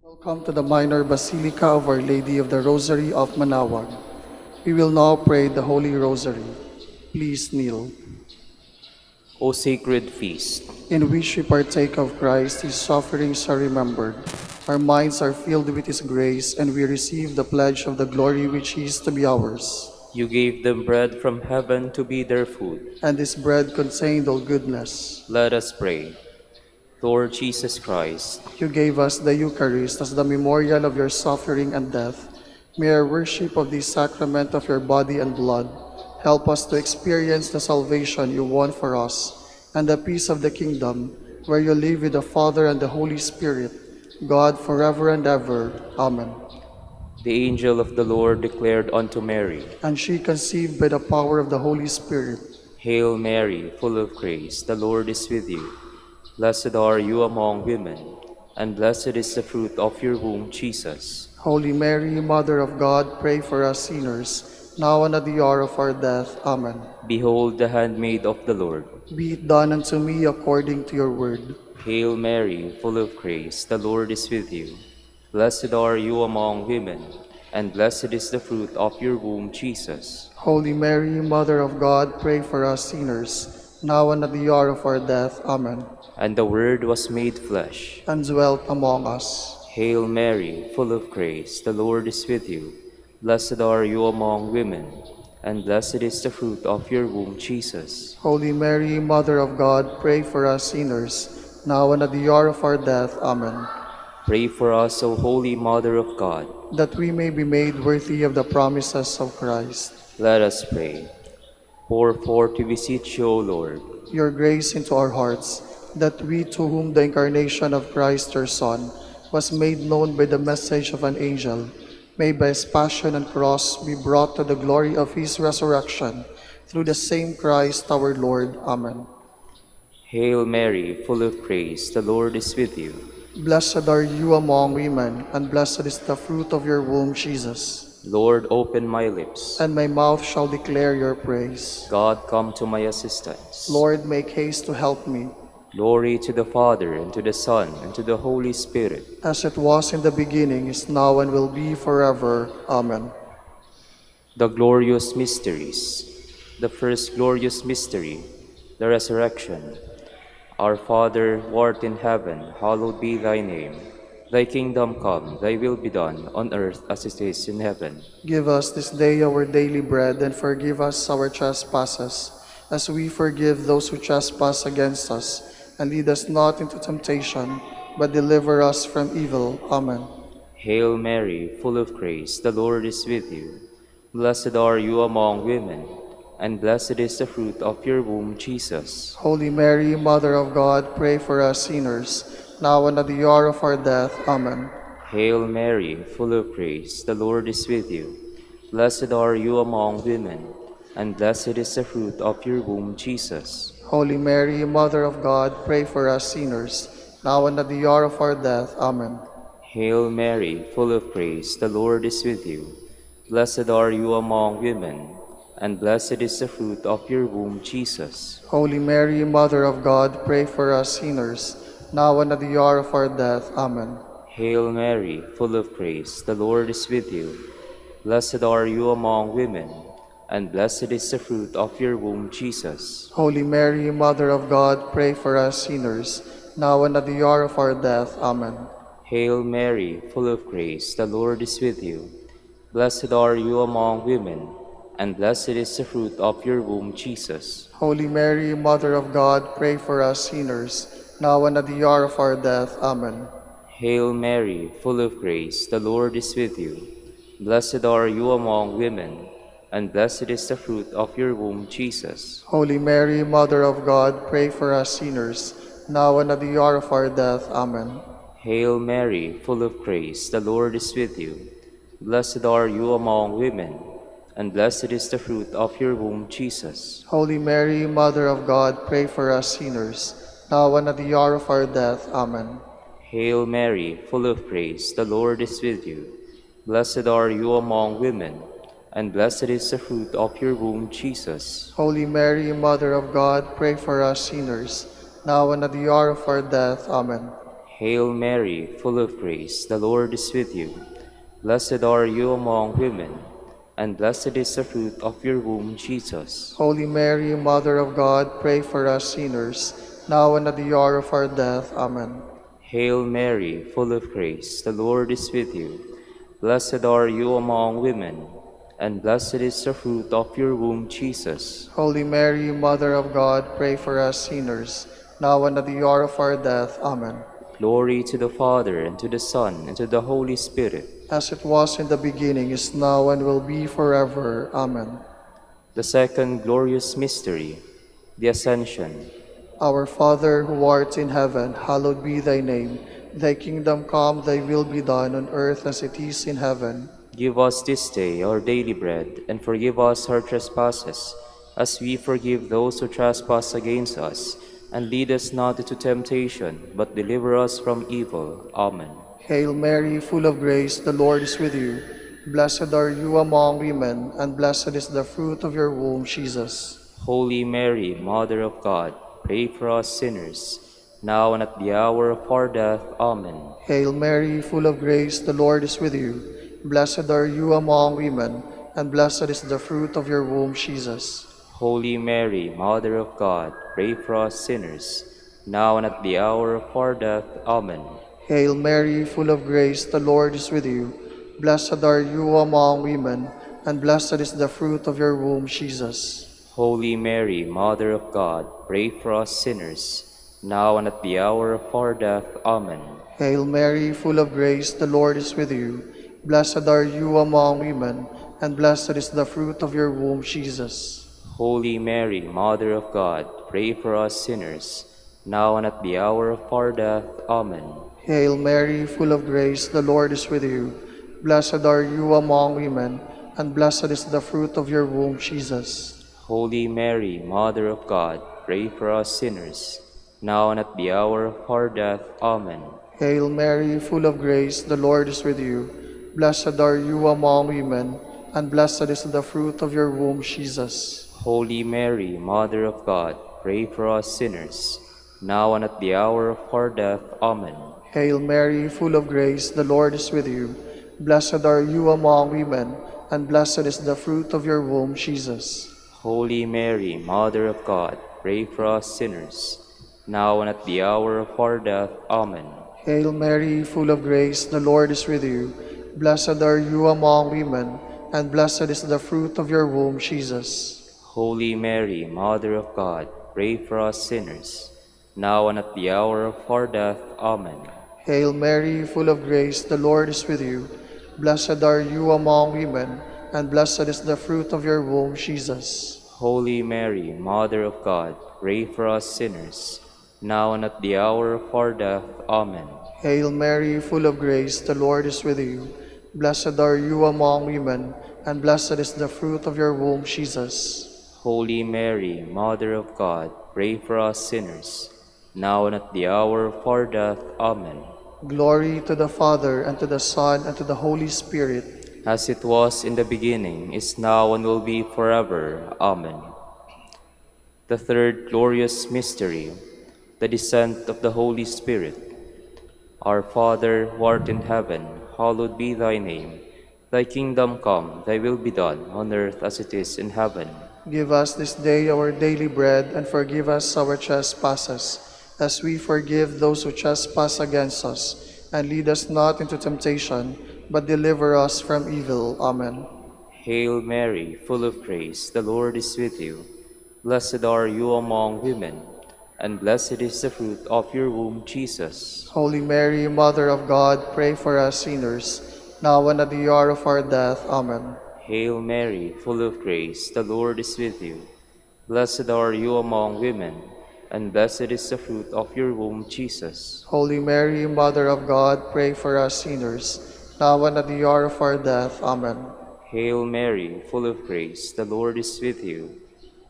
Welcome to the Minor Basilica of Our Lady of the Rosary of Manaoag. We will now pray the Holy Rosary. Please kneel. O sacred feast, In which we partake of Christ, His sufferings are remembered. Our minds are filled with His grace, and we receive the pledge of the glory which is to be ours. you gave them bread from heaven to be their food. And this bread contained all goodness. Let us pray. Lord Jesus Christ, You gave us the Eucharist as the memorial of your suffering and death. May our worship of this sacrament of your body and blood help us to experience the salvation you won for us and the peace of the kingdom where you live with the Father and the Holy Spirit, God forever and ever. Amen. the angel of the Lord declared unto Mary, And she conceived by the power of the Holy Spirit. Hail Mary, full of grace, the Lord is with you. Blessed are you among women, and blessed is the fruit of your womb, Jesus. Holy Mary, Mother of God, pray for us sinners, now and at the hour of our death. Amen. Behold the handmaid of the Lord. Be it done unto me according to your word. Hail Mary, full of grace, the Lord is with you. Blessed are you among women, and blessed is the fruit of your womb, Jesus. Holy Mary, Mother of God, pray for us sinners, now and at the hour of our death. Amen. And the Word was made flesh, And dwelt among us. Hail Mary, full of grace, the Lord is with you. Blessed are you among women, and blessed is the fruit of your womb, Jesus. Holy Mary, Mother of God, pray for us sinners, now and at the hour of our death. Amen. Pray for us, O Holy Mother of God. That we may be made worthy of the promises of Christ. Let us pray. Pour forth, we beseech you, O Lord, Your grace into our hearts, that we, to whom the incarnation of Christ your Son was made known by the message of an angel, may by his passion and cross be brought to the glory of his resurrection, through the same Christ our Lord. Amen. Hail Mary, full of grace, the Lord is with you. Blessed are you among women, and blessed is the fruit of your womb, Jesus. Lord, open my lips. And my mouth shall declare your praise. God, come to my assistance. Lord, make haste to help me. Glory to the Father, and to the Son, and to the Holy Spirit. As it was in the beginning, is now, and will be forever. Amen. The glorious mysteries. The first glorious mystery, the resurrection. Our Father, who art in heaven, hallowed be thy name. Thy kingdom come, thy will be done, on earth as it is in heaven. Give us this day our daily bread, and forgive us our trespasses, as we forgive those who trespass against us. And lead us not into temptation, but deliver us from evil. Amen. Hail Mary, full of grace, the Lord is with you. Blessed are you among women, and blessed is the fruit of your womb, Jesus. Holy Mary, Mother of God, pray for us sinners, now and at the hour of our death. Amen. Hail Mary, full of grace, the Lord is with you. Blessed are you among women, and blessed is the fruit of your womb, Jesus. Holy Mary, Mother of God, pray for us sinners, now and at the hour of our death. Amen. Hail Mary, full of grace, the Lord is with you. Blessed are you among women, and blessed is the fruit of your womb, Jesus. Holy Mary, Mother of God, pray for us sinners, now and at the hour of our death. Amen. Hail Mary, full of grace, the Lord is with you. Blessed are you among women, and blessed is the fruit of your womb, Jesus. Holy Mary, Mother of God, pray for us sinners, now and at the hour of our death. Amen. Hail Mary, full of grace, the Lord is with you. Blessed are you among women, and blessed is the fruit of your womb, Jesus. Holy Mary, Mother of God, pray for us sinners, now and at the hour of our death. Amen. Hail Mary, full of grace, the Lord is with you. Blessed are you among women, and blessed is the fruit of your womb, Jesus. Holy Mary, Mother of God, pray for us sinners, now and at the hour of our death. Amen. Hail Mary, full of grace, the Lord is with you. Blessed are you among women, and blessed is the fruit of your womb, Jesus. Holy Mary, Mother of God, pray for us sinners, now and at the hour of our death. Amen. Hail Mary, full of grace, the Lord is with you. Blessed are you among women, and blessed is the fruit of your womb, Jesus. Holy Mary, Mother of God, pray for us sinners, now and at the hour of our death. Amen. Hail Mary, full of grace, the Lord is with you. Blessed are you among women, and blessed is the fruit of your womb, Jesus. Holy Mary, Mother of God, pray for us sinners, now and at the hour of our death. Amen. Hail Mary, full of grace, the Lord is with you. Blessed are you among women, and blessed is the fruit of your womb, Jesus. Holy Mary, Mother of God, pray for us sinners, now and at the hour of our death. Amen. Glory to the Father, and to the Son, and to the Holy Spirit. As it was in the beginning, is now, and will be forever. Amen. The second glorious mystery, the Ascension. Our Father, who art in heaven, hallowed be thy name. Thy kingdom come, thy will be done on earth as it is in heaven. Give us this day our daily bread, and forgive us our trespasses, as we forgive those who trespass against us. And lead us not into temptation, but deliver us from evil. Amen. Hail Mary, full of grace, the Lord is with you. Blessed are you among women, and blessed is the fruit of your womb, Jesus. Holy Mary, Mother of God, pray for us sinners, now and at the hour of our death. Amen. Hail Mary, full of grace, the Lord is with you. Blessed are you among women, and blessed is the fruit of your womb, Jesus. Holy Mary, Mother of God, pray for us sinners, now and at the hour of our death. Amen. Hail Mary, full of grace, the Lord is with you. Blessed are you among women, and blessed is the fruit of your womb, Jesus. Holy Mary, Mother of God, pray for us sinners, now and at the hour of our death. Amen. Hail Mary, full of grace, the Lord is with you. Blessed are you among women, and blessed is the fruit of your womb, Jesus. Holy Mary, Mother of God, pray for us sinners, now and at the hour of our death. Amen. Hail Mary, full of grace, the Lord is with you. Blessed are you among women, and blessed is the fruit of your womb, Jesus. Holy Mary, Mother of God, pray for us sinners, now and at the hour of our death. Amen. Hail Mary, full of grace, the Lord is with you. Blessed are you among women, and blessed is the fruit of your womb, Jesus. Holy Mary, Mother of God, pray for us sinners, now and at the hour of our death. Amen. Hail Mary, full of grace, the Lord is with you. Blessed are you among women, and blessed is the fruit of your womb, Jesus. Holy Mary, Mother of God, pray for us sinners, now and at the hour of our death. Amen. Hail Mary, full of grace, the Lord is with you. Blessed are you among women, and blessed is the fruit of your womb, Jesus. Holy Mary, Mother of God, pray for us sinners, now and at the hour of our death. Amen. Hail Mary, full of grace, the Lord is with you. Blessed are you among women, and blessed is the fruit of your womb, Jesus. Holy Mary, Mother of God, pray for us sinners, now and at the hour of our death. Amen. Hail Mary, full of grace, the Lord is with you. Blessed are you among women, and blessed is the fruit of your womb, Jesus. Holy Mary, Mother of God, pray for us sinners, now and at the hour of our death. Amen. Glory to the Father, and to the Son, and to the Holy Spirit. As it was in the beginning, is now, and will be forever. Amen. The third glorious mystery, the descent of the Holy Spirit. Our Father, who art in heaven, hallowed be thy name. Thy kingdom come, thy will be done, on earth as it is in heaven. Give us this day our daily bread, and forgive us our trespasses, as we forgive those who trespass against us. And lead us not into temptation, but deliver us from evil. Amen. Hail Mary, full of grace, the Lord is with you. Blessed are you among women, and blessed is the fruit of your womb, Jesus. Holy Mary, Mother of God, pray for us sinners, now and at the hour of our death. Amen. Hail Mary, full of grace, the Lord is with you. Blessed are you among women, and blessed is the fruit of your womb, Jesus. Holy Mary, Mother of God, pray for us sinners, now and at the hour of our death. Amen. Hail Mary, full of grace, the Lord is with you.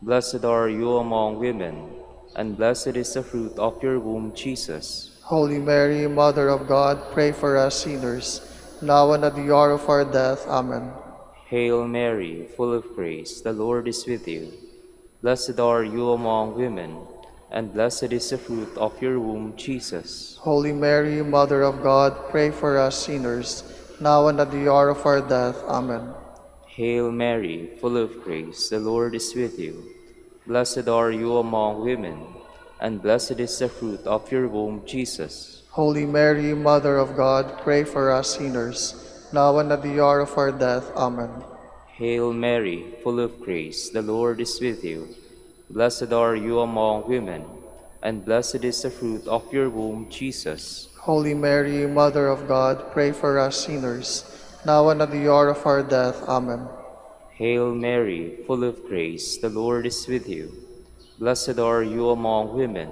Blessed are you among women, and blessed is the fruit of your womb, Jesus. Holy Mary, Mother of God, pray for us sinners, now and at the hour of our death. Amen. Hail Mary, full of grace, the Lord is with you. Blessed are you among women, and blessed is the fruit of your womb, Jesus. Holy Mary, Mother of God, pray for us sinners, now and at the hour of our death. Amen. Hail Mary, full of grace, the Lord is with you. Blessed are you among women, and blessed is the fruit of your womb, Jesus. Holy Mary, Mother of God, pray for us sinners, now and at the hour of our death. Amen. Hail Mary, full of grace, the Lord is with you. Blessed are you among women, and blessed is the fruit of your womb, Jesus. Holy Mary, Mother of God, pray for us sinners, now and at the hour of our death. Amen. Hail Mary, full of grace, the Lord is with you. Blessed are you among women,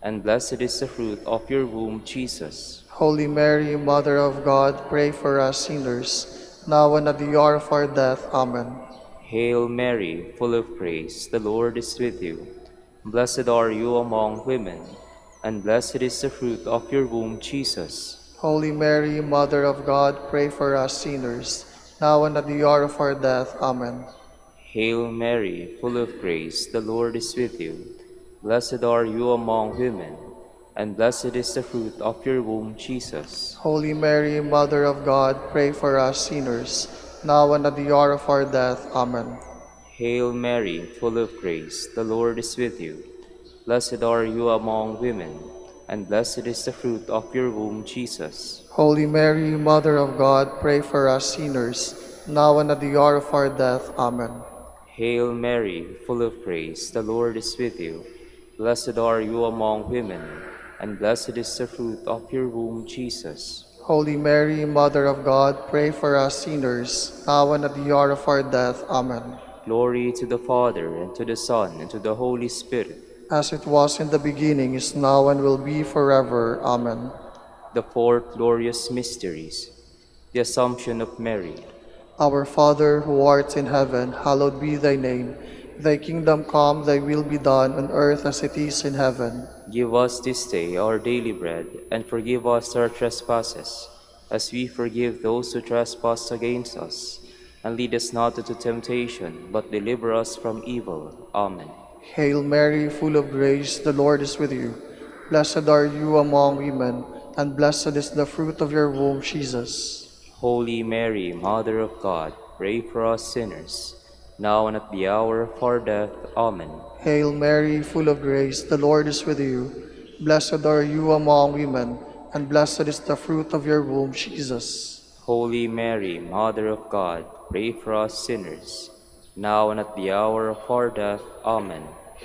and blessed is the fruit of your womb, Jesus. Holy Mary, Mother of God, pray for us sinners, now and at the hour of our death. Amen. Hail Mary, full of grace, the Lord is with you. Blessed are you among women, and blessed is the fruit of your womb, Jesus. Holy Mary, Mother of God, pray for us sinners, now and at the hour of our death. Amen. Hail Mary, full of grace, the Lord is with you. Blessed are you among women, and blessed is the fruit of your womb, Jesus. Holy Mary, Mother of God, pray for us sinners, now and at the hour of our death. Amen. Hail Mary, full of grace, the Lord is with you. Blessed are you among women, and blessed is the fruit of your womb, Jesus. Holy Mary, Mother of God, pray for us sinners, now and at the hour of our death. Amen. Hail Mary, full of grace, the Lord is with you. Blessed are you among women, and blessed is the fruit of your womb, Jesus. Holy Mary, Mother of God, pray for us sinners, now and at the hour of our death. Amen. Glory to the Father, and to the Son, and to the Holy Spirit. As it was in the beginning, is now, and will be forever. Amen. The fourth glorious mysteries, the Assumption of Mary. Our Father, who art in heaven, hallowed be thy name. Thy kingdom come, thy will be done, on earth as it is in heaven. Give us this day our daily bread, and forgive us our trespasses, as we forgive those who trespass against us. And lead us not into temptation, but deliver us from evil. Amen. Hail Mary, full of grace, the Lord is with you. Blessed are you among women, and blessed is the fruit of your womb, Jesus. Holy Mary, Mother of God, pray for us sinners, now and at the hour of our death. Amen. Hail Mary, full of grace, the Lord is with you. Blessed are you among women, and blessed is the fruit of your womb, Jesus. Holy Mary, Mother of God, pray for us sinners, now and at the hour of our death. Amen.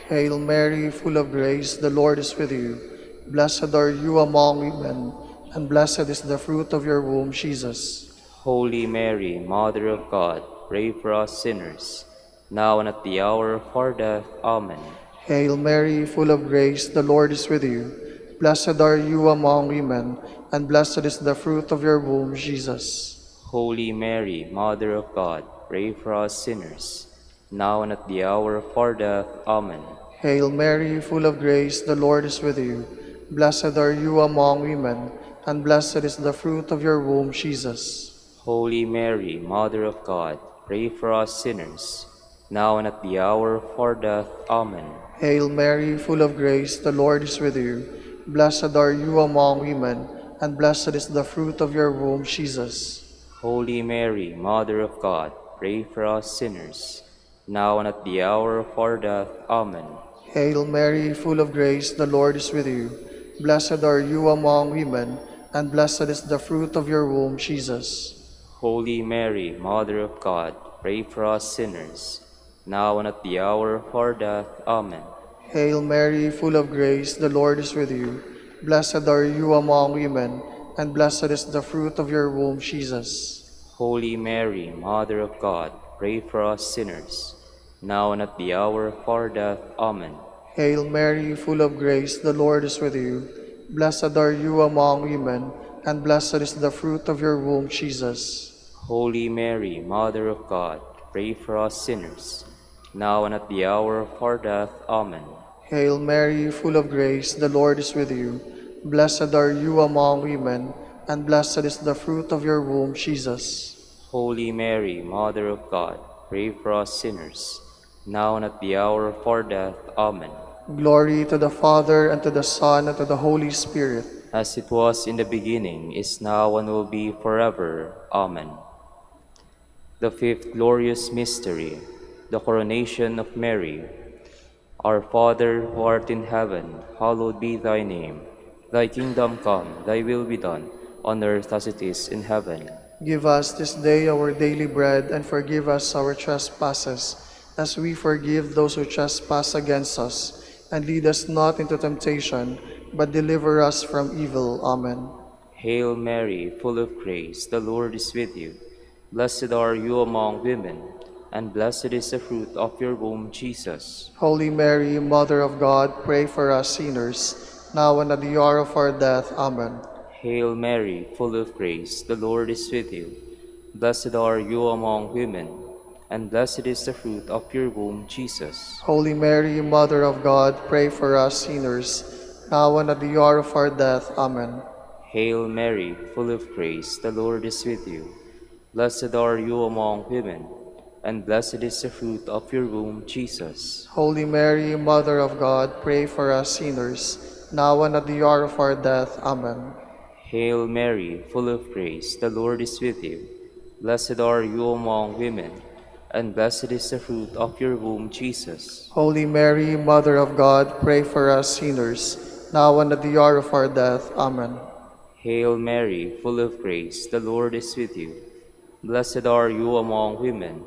Hail Mary, full of grace, the Lord is with you. Blessed are you among women, and blessed is the fruit of your womb, Jesus. Holy Mary, Mother of God, pray for us sinners, now and at the hour of our death. Amen. Hail Mary, full of grace, the Lord is with you. Blessed are you among women, and blessed is the fruit of your womb, Jesus. Holy Mary, Mother of God, pray for us sinners, now and at the hour of our death. Amen. Hail Mary, full of grace, the Lord is with you. Blessed are you among women, and blessed is the fruit of your womb, Jesus. Holy Mary, Mother of God, pray for us sinners, now and at the hour of our death. Amen. Hail Mary, full of grace, the Lord is with you. Blessed are you among women, and blessed is the fruit of your womb, Jesus. Holy Mary, Mother of God, pray for us sinners, now and at the hour of our death. Amen. Hail Mary, full of grace, the Lord is with you. Blessed are you among women, and blessed is the fruit of your womb, Jesus. Holy Mary, Mother of God, pray for us sinners, now and at the hour of our death. Amen. Hail Mary, full of grace, the Lord is with you. Blessed are you among women, and blessed is the fruit of your womb, Jesus. Holy Mary, Mother of God, pray for us sinners, now and at the hour of our death. Amen. Hail Mary, full of grace, the Lord is with you. Blessed are you among women, and blessed is the fruit of your womb, Jesus. Holy Mary, Mother of God, pray for us sinners, now and at the hour of our death. Amen. Hail Mary, full of grace, the Lord is with you. Blessed are you among women, and blessed is the fruit of your womb, Jesus. Holy Mary, Mother of God, pray for us sinners, now and at the hour of our death. Amen. Glory to the Father, and to the Son, and to the Holy Spirit. as it was in the beginning, is now, and will be forever. Amen. The fifth glorious mystery, the coronation of Mary. Our Father, who art in heaven, hallowed be thy name. Thy kingdom come, thy will be done, on earth as it is in heaven. Give us this day our daily bread, and forgive us our trespasses, as we forgive those who trespass against us. And lead us not into temptation, but deliver us from evil. Amen. Hail Mary, full of grace, the Lord is with you. Blessed are you among women, and blessed is the fruit of your womb, Jesus. Holy Mary, Mother of God, pray for us sinners, now and at the hour of our death. Amen. Hail Mary, full of grace, the Lord is with you. Blessed are you among women, and blessed is the fruit of your womb, Jesus. Holy Mary, Mother of God, pray for us sinners, now and at the hour of our death. Amen. Hail Mary, full of grace, the Lord is with you. Blessed are you among women, and blessed is the fruit of your womb, Jesus. Holy Mary, Mother of God, pray for us sinners, now and at the hour of our death. Amen. Hail Mary, full of grace, the Lord is with you. Blessed are you among women, and blessed is the fruit of your womb, Jesus. Holy Mary, Mother of God, pray for us sinners, now and at the hour of our death. Amen. Hail Mary, full of grace, the Lord is with you. Blessed are you among women,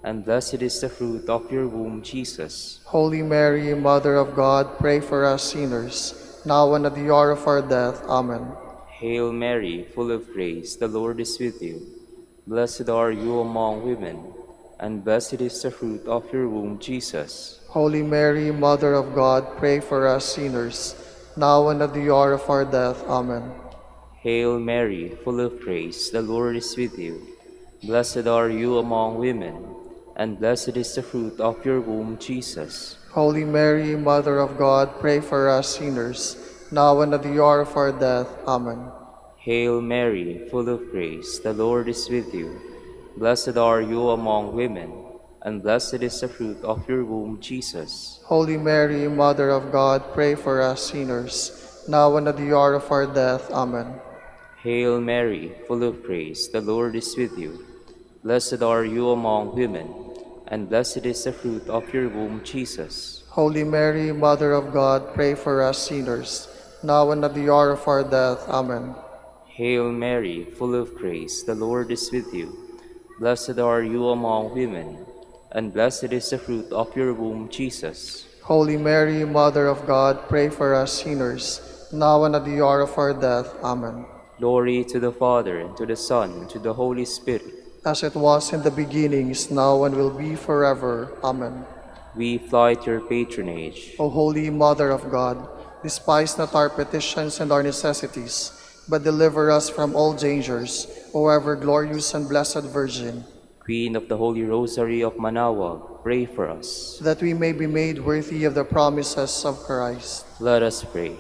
and blessed is the fruit of your womb, Jesus. Holy Mary, Mother of God, pray for us sinners, now and at the hour of our death. Amen. Hail Mary, full of grace, the Lord is with you. Blessed are you among women, and blessed is the fruit of your womb, Jesus. Holy Mary, Mother of God, pray for us sinners, now and at the hour of our death. Amen. Hail Mary, full of grace, the Lord is with you. Blessed are you among women, and blessed is the fruit of your womb, Jesus. Holy Mary, Mother of God, pray for us sinners, now and at the hour of our death. Amen. Hail Mary, full of grace, the Lord is with you. Blessed are you among women, and blessed is the fruit of your womb, Jesus. Holy Mary, Mother of God, pray for us sinners, now and at the hour of our death. Amen. Hail Mary, full of grace, the Lord is with you. Blessed are you among women, and blessed is the fruit of your womb, Jesus. Holy Mary, Mother of God, pray for us sinners, now and at the hour of our death. Amen. Hail Mary, full of grace, the Lord is with you. Blessed are you among women, and blessed is the fruit of your womb, Jesus. Holy Mary, Mother of God, pray for us sinners, now and at the hour of our death. Amen. Glory to the Father, and to the Son, and to the Holy Spirit. As it was in the beginning, is now, and will be forever. Amen. We fly to your patronage. O Holy Mother of God, despise not our petitions and our necessities, but deliver us from all dangers, O ever glorious and blessed Virgin. Queen of the Holy Rosary of Manaoag, pray for us. That we may be made worthy of the promises of Christ. Let us pray.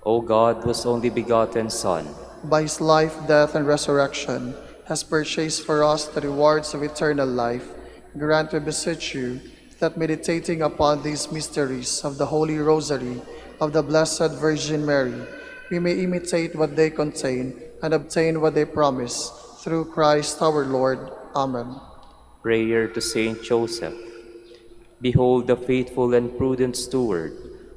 O God, whose only begotten Son, by his life, death, and resurrection, has purchased for us the rewards of eternal life, grant, we beseech you, that meditating upon these mysteries of the Holy Rosary of the Blessed Virgin Mary, we may imitate what they contain and obtain what they promise, through Christ our Lord. Amen. Prayer to Saint Joseph. Behold the faithful and prudent steward,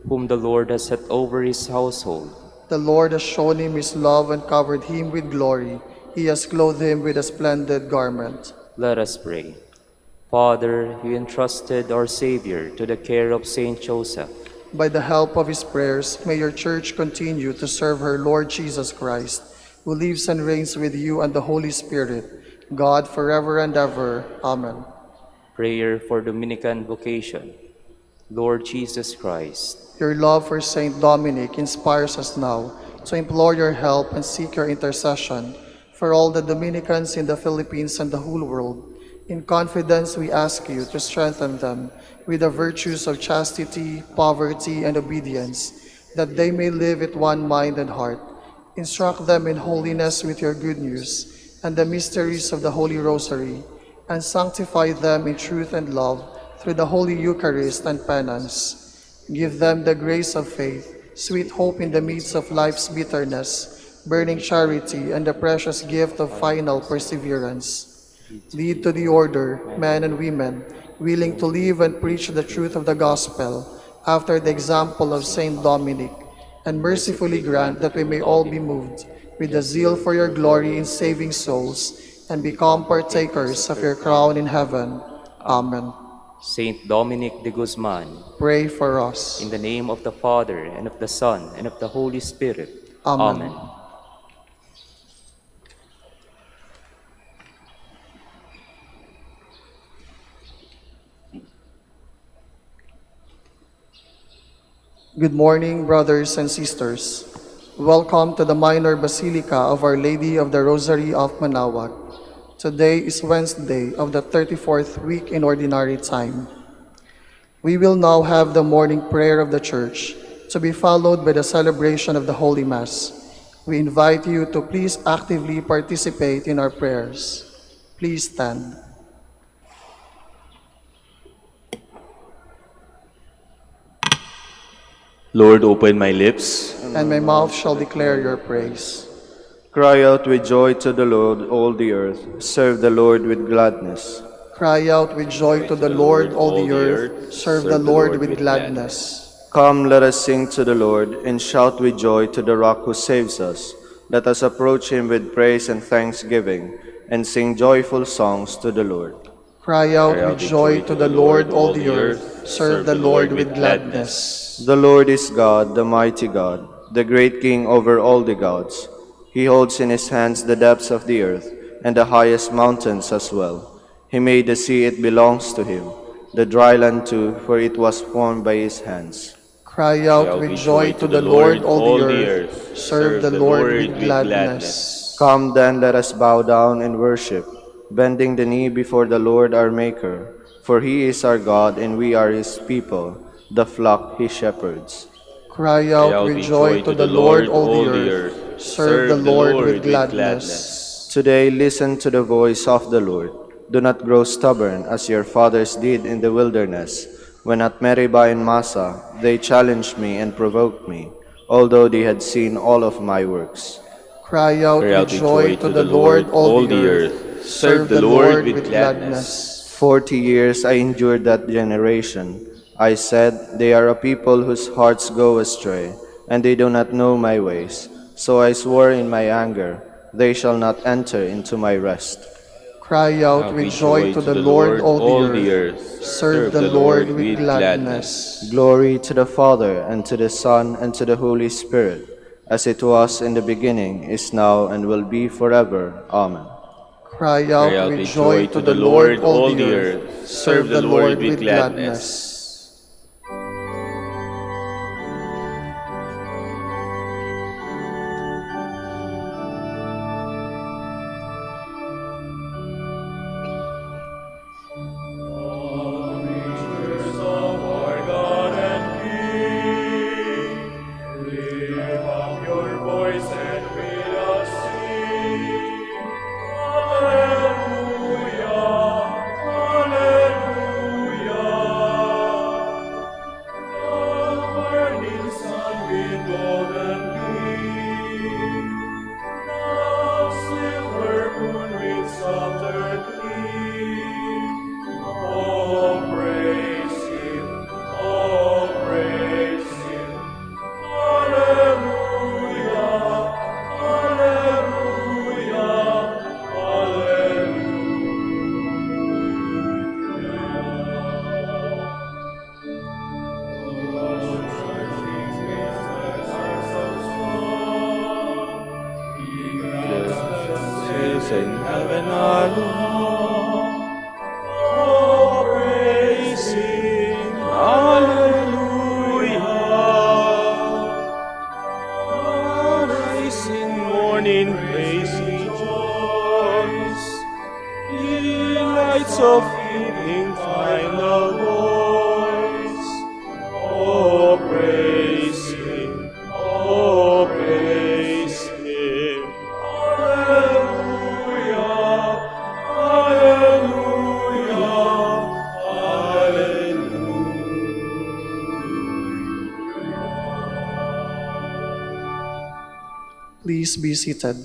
whom the Lord has set over his household. The Lord has shown him his love and covered him with glory. He has clothed him with a splendid garment. Let us pray. Father, you entrusted our Savior to the care of Saint Joseph. By the help of his prayers, may your church continue to serve her Lord Jesus Christ, who lives and reigns with you and the Holy Spirit, God forever and ever. Amen. Prayer for Dominican vocation. Lord Jesus Christ, your love for Saint Dominic inspires us now to implore your help and seek your intercession for all the Dominicans in the Philippines and the whole world. In confidence, we ask you to strengthen them with the virtues of chastity, poverty, and obedience, that they may live with one mind and heart. Instruct them in holiness with your good news and the mysteries of the Holy Rosary, and sanctify them in truth and love through the Holy Eucharist and penance. Give them the grace of faith, sweet hope in the midst of life's bitterness, burning charity, and the precious gift of final perseverance. Lead to the order, men and women, willing to live and preach the truth of the gospel after the example of Saint Dominic, and mercifully grant that we may all be moved with a zeal for your glory in saving souls and become partakers of your crown in heaven. Amen. Saint Dominic de Guzman, Pray for us. in the name of the Father, and of the Son, and of the Holy Spirit. Amen. Amen. Good morning, brothers and sisters. Welcome to the Minor Basilica of Our Lady of the Rosary of Manaoag. Today is Wednesday of the 34th week in Ordinary Time. We will now have the morning prayer of the Church, to be followed by the celebration of the Holy Mass. We invite you to please actively participate in our prayers. Please stand. Lord, open my lips. And my mouth shall declare your praise. Cry out with joy to the Lord, all the earth. Serve the Lord with gladness. Cry out with joy to the Lord, all the earth. Serve the Lord with gladness. Come, let us sing to the Lord, and shout with joy to the rock who saves us. Let us approach him with praise and thanksgiving, and sing joyful songs to the Lord. Cry out with joy to the Lord, all the earth. Serve the Lord with gladness. The Lord is God, the mighty God, the great King over all the gods. He holds in his hands the depths of the earth, and the highest mountains as well. He made the sea, it belongs to him, the dry land too, for it was formed by his hands. Cry out with joy to the Lord, all the earth. Serve the Lord with gladness. Come then, let us bow down and worship, bending the knee before the Lord our Maker. For he is our God, and we are his people, the flock he shepherds. Cry out with joy to the Lord, all the earth. Serve the Lord with gladness. Today listen to the voice of the Lord. Do not grow stubborn as your fathers did in the wilderness. When at Meribah and Massa they challenged me and provoked me, although they had seen all of my works. Cry out with joy to the Lord, all the earth. Serve the Lord with gladness. 40 years I endured that generation. I said, they are a people whose hearts go astray, and they do not know my ways. So I swore in my anger, they shall not enter into my rest. Cry out with joy to the Lord, all the earth. Serve the Lord with gladness. Glory to the Father, and to the Son, and to the Holy Spirit, as it was in the beginning, is now, and will be forever. Amen. Cry out with joy to the Lord, all the earth. Serve the Lord with gladness. In heaven alone, oh, praise Him, hallelujah. Arise in morning, praise rejoice. Ye lights of evening, find a voice. Oh, praise Him, oh, praise Him. Please be seated.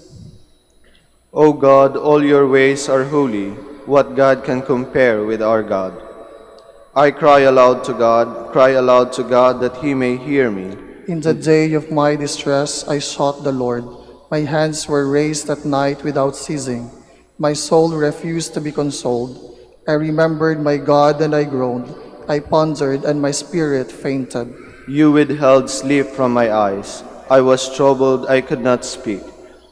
O God, all your ways are holy. What God can compare with our God? I cry aloud to God that he may hear me. In the day of my distress, I sought the Lord. My hands were raised at night without ceasing. My soul refused to be consoled. I remembered my God and I groaned. I pondered and my spirit fainted. You withheld sleep from my eyes. I was troubled, I could not speak.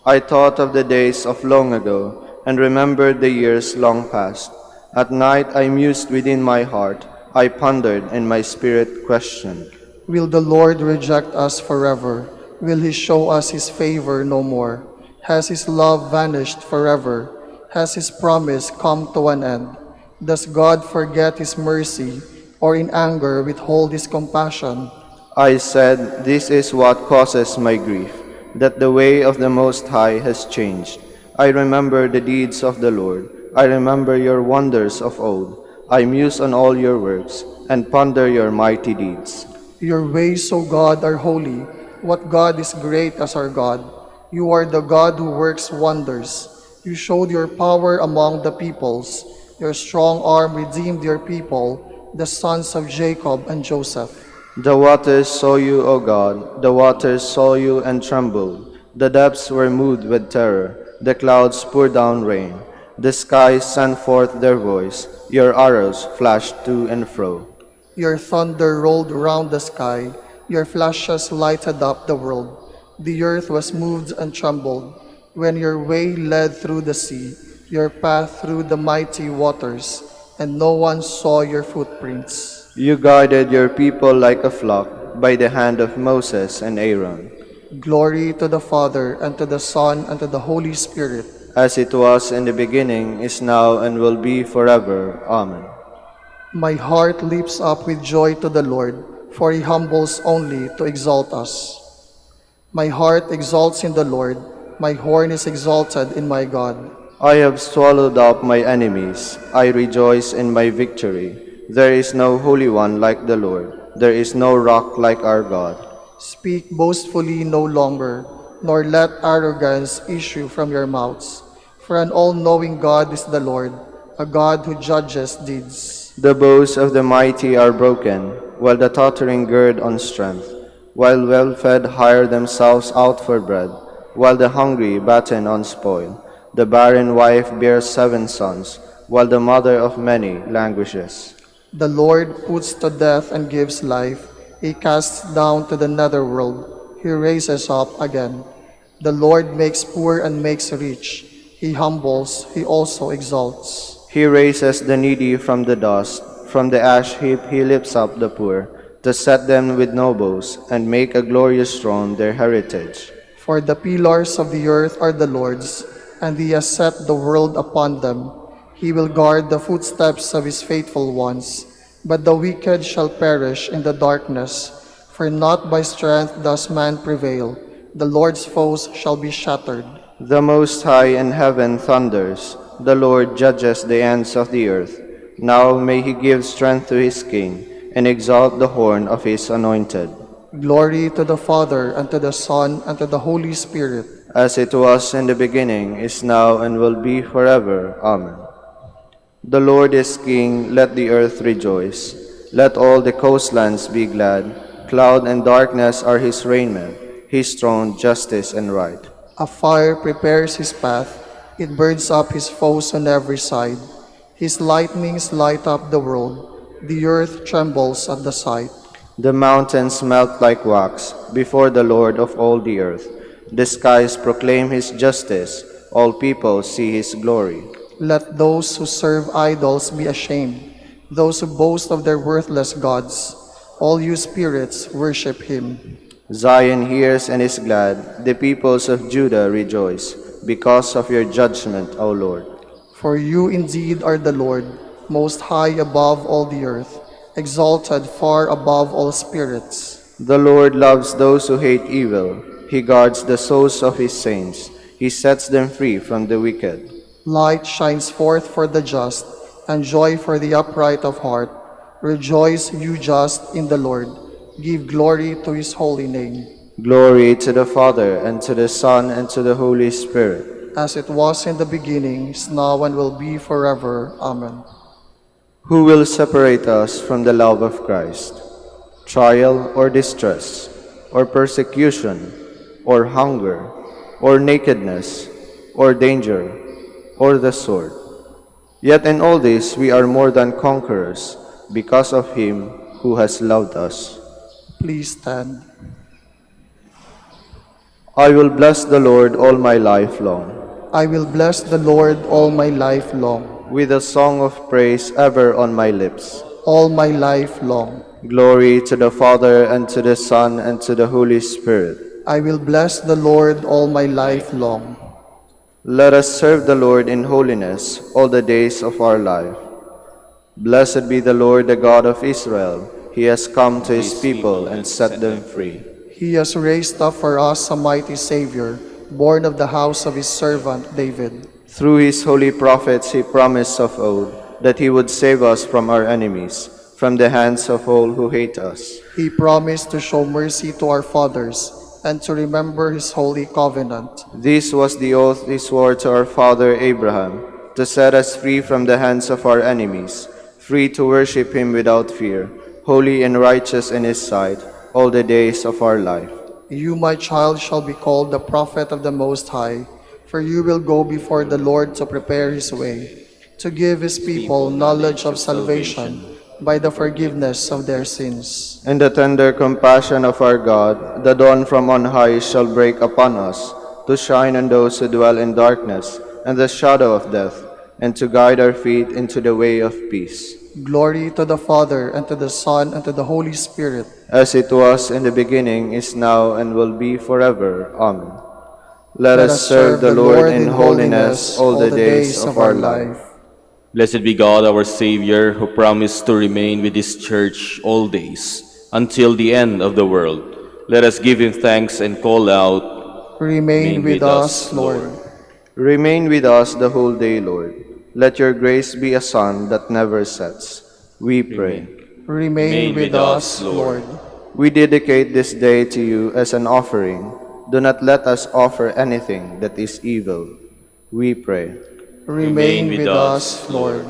I thought of the days of long ago, and remembered the years long past. At night I mused within my heart. I pondered, and my spirit questioned. Will the Lord reject us forever? Will he show us his favor no more? Has his love vanished forever? Has his promise come to an end? Does God forget his mercy, or in anger withhold his compassion? I said, this is what causes my grief, that the way of the Most High has changed. I remember the deeds of the Lord. I remember your wonders of old. I muse on all your works, and ponder your mighty deeds. Your ways, O God, are holy. What God is great as our God? You are the God who works wonders. You showed your power among the peoples. Your strong arm redeemed your people, the sons of Jacob and Joseph. The waters saw you, O God. The waters saw you and trembled. The depths were moved with terror. The clouds poured down rain. The skies sent forth their voice. Your arrows flashed to and fro. Your thunder rolled around the sky. Your flashes lighted up the world. The earth was moved and trembled. When your way led through the sea, your path through the mighty waters, and no one saw your footprints. You guided your people like a flock by the hand of Moses and Aaron. Glory to the Father, and to the Son, and to the Holy Spirit. As it was in the beginning, is now, and will be forever. Amen. My heart leaps up with joy to the Lord, for he humbles only to exalt us. My heart exalts in the Lord, my horn is exalted in my God. I have swallowed up my enemies. I rejoice in my victory. There is no Holy One like the Lord. There is no rock like our God. Speak boastfully no longer, nor let arrogance issue from your mouths. For an all-knowing God is the Lord, a God who judges deeds. The bows of the mighty are broken, while the tottering gird on strength, while well-fed hire themselves out for bread, while the hungry batten on spoil. The barren wife bears 7 sons, while the mother of many languishes. The Lord puts to death and gives life. He casts down to the netherworld. He raises up again. The Lord makes poor and makes rich. He humbles, he also exalts. He raises the needy from the dust. From the ash heap he lifts up the poor, to set them with nobles, and make a glorious throne their heritage. For the pillars of the earth are the Lord's, and he has set the world upon them. He will guard the footsteps of his faithful ones, but the wicked shall perish in the darkness. For not by strength does man prevail. The Lord's foes shall be shattered. The Most High in heaven thunders. The Lord judges the ends of the earth. Now may he give strength to his king, and exalt the horn of his anointed. Glory to the Father, and to the Son, and to the Holy Spirit. As it was in the beginning, is now, and will be forever. Amen. The Lord is King, let the earth rejoice. Let all the coastlands be glad. Cloud and darkness are his raiment, his throne justice and right. A fire prepares his path. It burns up his foes on every side. His lightnings light up the world. The earth trembles at the sight. The mountains melt like wax before the Lord of all the earth. The skies proclaim his justice. All people see his glory. Let those who serve idols be ashamed, those who boast of their worthless gods. All you spirits, worship him. Zion hears and is glad. The peoples of Judah rejoice because of your judgment, O Lord. For you indeed are the Lord, most high above all the earth, exalted far above all spirits. The Lord loves those who hate evil. He guards the souls of his saints. He sets them free from the wicked. Light shines forth for the just, and joy for the upright of heart. Rejoice, you just, in the Lord. Give glory to his holy name. Glory to the Father, and to the Son, and to the Holy Spirit. as it was in the beginning, is now, and will be forever. Amen. Who will separate us from the love of Christ? Trial or distress, or persecution, or hunger, or nakedness, or danger, or the sword? Yet in all this we are more than conquerors, because of him who has loved us. Please stand. I will bless the Lord all my life long, I will bless the Lord all my life long, with a song of praise ever on my lips. all my life long. Glory to the Father, and to the Son, and to the Holy Spirit. I will bless the Lord all my life long. Let us serve the Lord in holiness all the days of our life. Blessed be the Lord, the God of Israel. He has come to his people and set them free. He has raised up for us a mighty Savior, born of the house of his servant David. Through his holy prophets he promised of old that he would save us from our enemies, from the hands of all who hate us. He promised to show mercy to our fathers and to remember his holy covenant. This was the oath he swore to our father Abraham, to set us free from the hands of our enemies, free to worship him without fear, holy and righteous in his sight, all the days of our life. You, my child, shall be called the prophet of the Most High, for you will go before the Lord to prepare his way, to give his people knowledge of salvation by the forgiveness of their sins. In the tender compassion of our God, the dawn from on high shall break upon us, to shine on those who dwell in darkness and the shadow of death, and to guide our feet into the way of peace. Glory to the Father, and to the Son, and to the Holy Spirit, As it was in the beginning, is now, and will be forever. Amen. Let us serve the Lord in holiness all the days of our life. Blessed be God, our Savior, who promised to remain with his church all days, until the end of the world. Let us give him thanks and call out, Remain with us, Lord. Remain with us the whole day, Lord. Let your grace be a sun that never sets. We pray. Remain with us, Lord. We dedicate this day to you as an offering. Do not let us offer anything that is evil. We pray. Remain with us, Lord.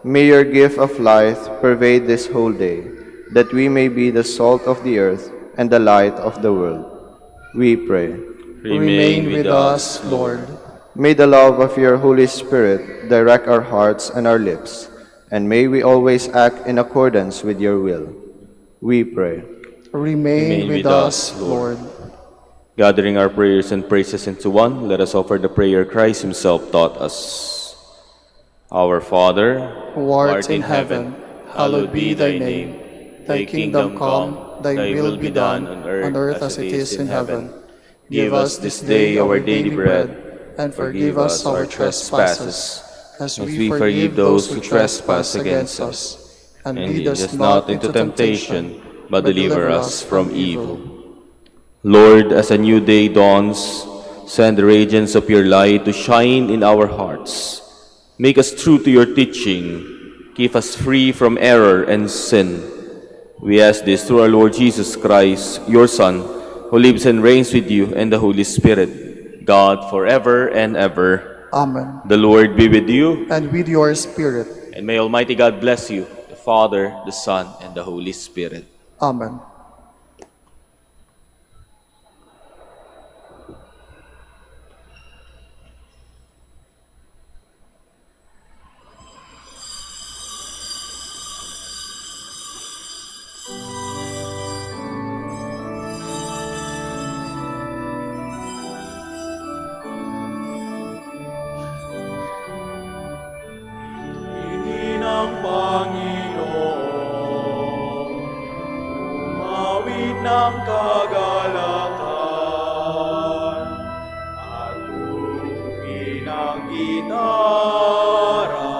May your gift of life pervade this whole day, that we may be the salt of the earth and the light of the world. We pray. Remain with us, Lord. May the love of your Holy Spirit direct our hearts and our lips, and may we always act in accordance with your will. We pray. Remain with us, Lord. Gathering our prayers and praises into one, let us offer the prayer Christ himself taught us. Our Father, Who art in heaven, hallowed be thy name. Thy kingdom come, thy will be done, on earth as it is in heaven. Give us this day our daily bread, and forgive us our trespasses, as we forgive those who trespass against us. And lead us not into temptation, but deliver us from evil. Lord, as a new day dawns, send the radiance of your light to shine in our hearts. Make us true to your teaching. Keep us free from error and sin. We ask this through our Lord Jesus Christ, your Son, who lives and reigns with you and the Holy Spirit, God forever and ever. Amen. The Lord be with you, And with your spirit. and may Almighty God bless you, the Father, the Son, and the Holy Spirit. Amen. Ng Panginoon, umawit ng kagalakan, at tugtugin ang gitara,